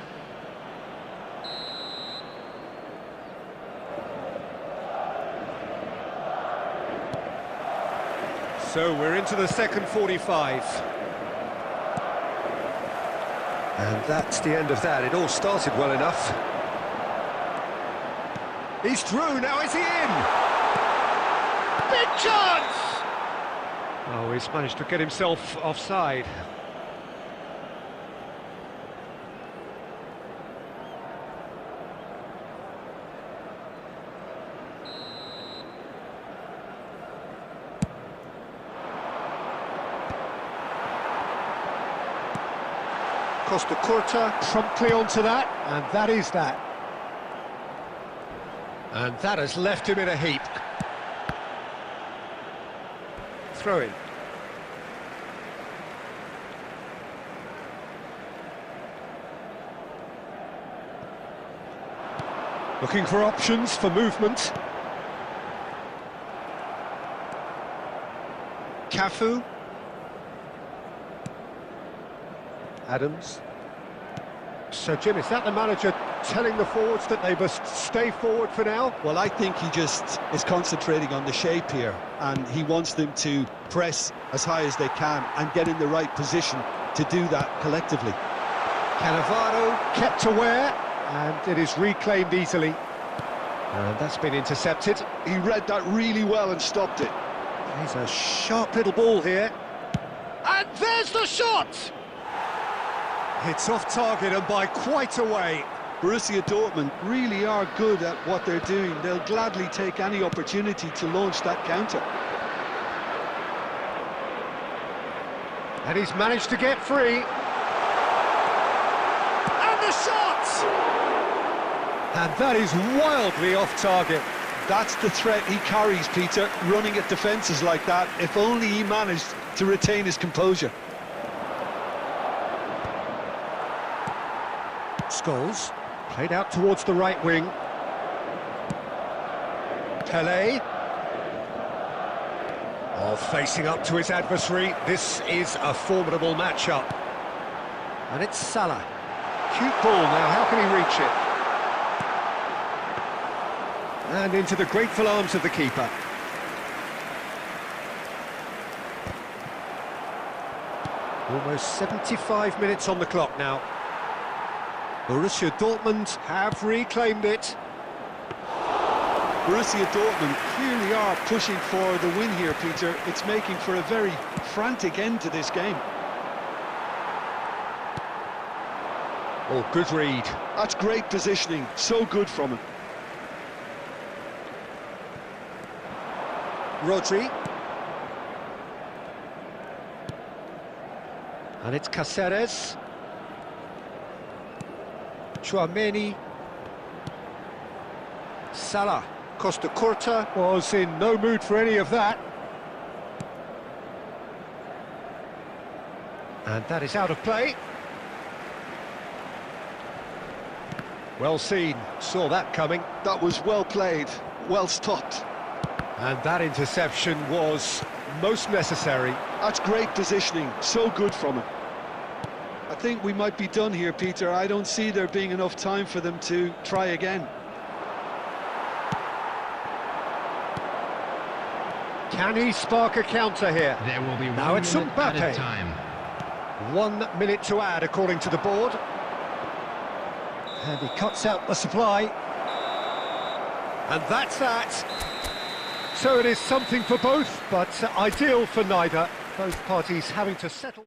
So we're into the second 45. And that's the end of that. It all started well enough. He's through, now is he in? Big chance! Oh, he's managed to get himself offside. Costa Curta promptly onto that, and that is that. And that has left him in a heap. Throw in. Looking for options for movement. Cafu. Adams. So, Jim, is that the manager telling the forwards that they must stay forward for now? Well, I think he just is concentrating on the shape here, and he wants them to press as high as they can and get in the right position to do that collectively. Cannavaro kept aware, and it is reclaimed easily. And that's been intercepted. He read that really well and stopped it. He's a sharp little ball here. And there's the shot! It's off target and by quite a way. Borussia Dortmund really are good at what they're doing. They'll gladly take any opportunity to launch that counter. And he's managed to get free. And the shot! And that is wildly off target. That's the threat he carries, Peter, running at defences like that. If only he managed to retain his composure. Scholes, played out towards the right wing. Pelé. Oh, facing up to his adversary. This is a formidable matchup. And it's Salah. Cute ball now, how can he reach it? And into the grateful arms of the keeper. Almost 75 minutes on the clock now. Borussia Dortmund have reclaimed it. Borussia Dortmund clearly are pushing for the win here, Peter. It's making for a very frantic end to this game. Oh, good read. That's great positioning, so good from him. Rodri. And it's Cáceres. Tchouaméni. Salah. Costa Curta was in no mood for any of that. And that is out of play. Well seen, saw that coming. That was well played, well stopped. And that interception was most necessary. That's great positioning, so good from him. I think we might be done here, Peter. I don't see there being enough time for them to try again. Can he spark a counter here? There will be Now 1 it's minute Mbappe. added time. 1 minute to add, according to the board. And he cuts out the supply. And that's that. So it is something for both, but ideal for neither. Both parties having to settle.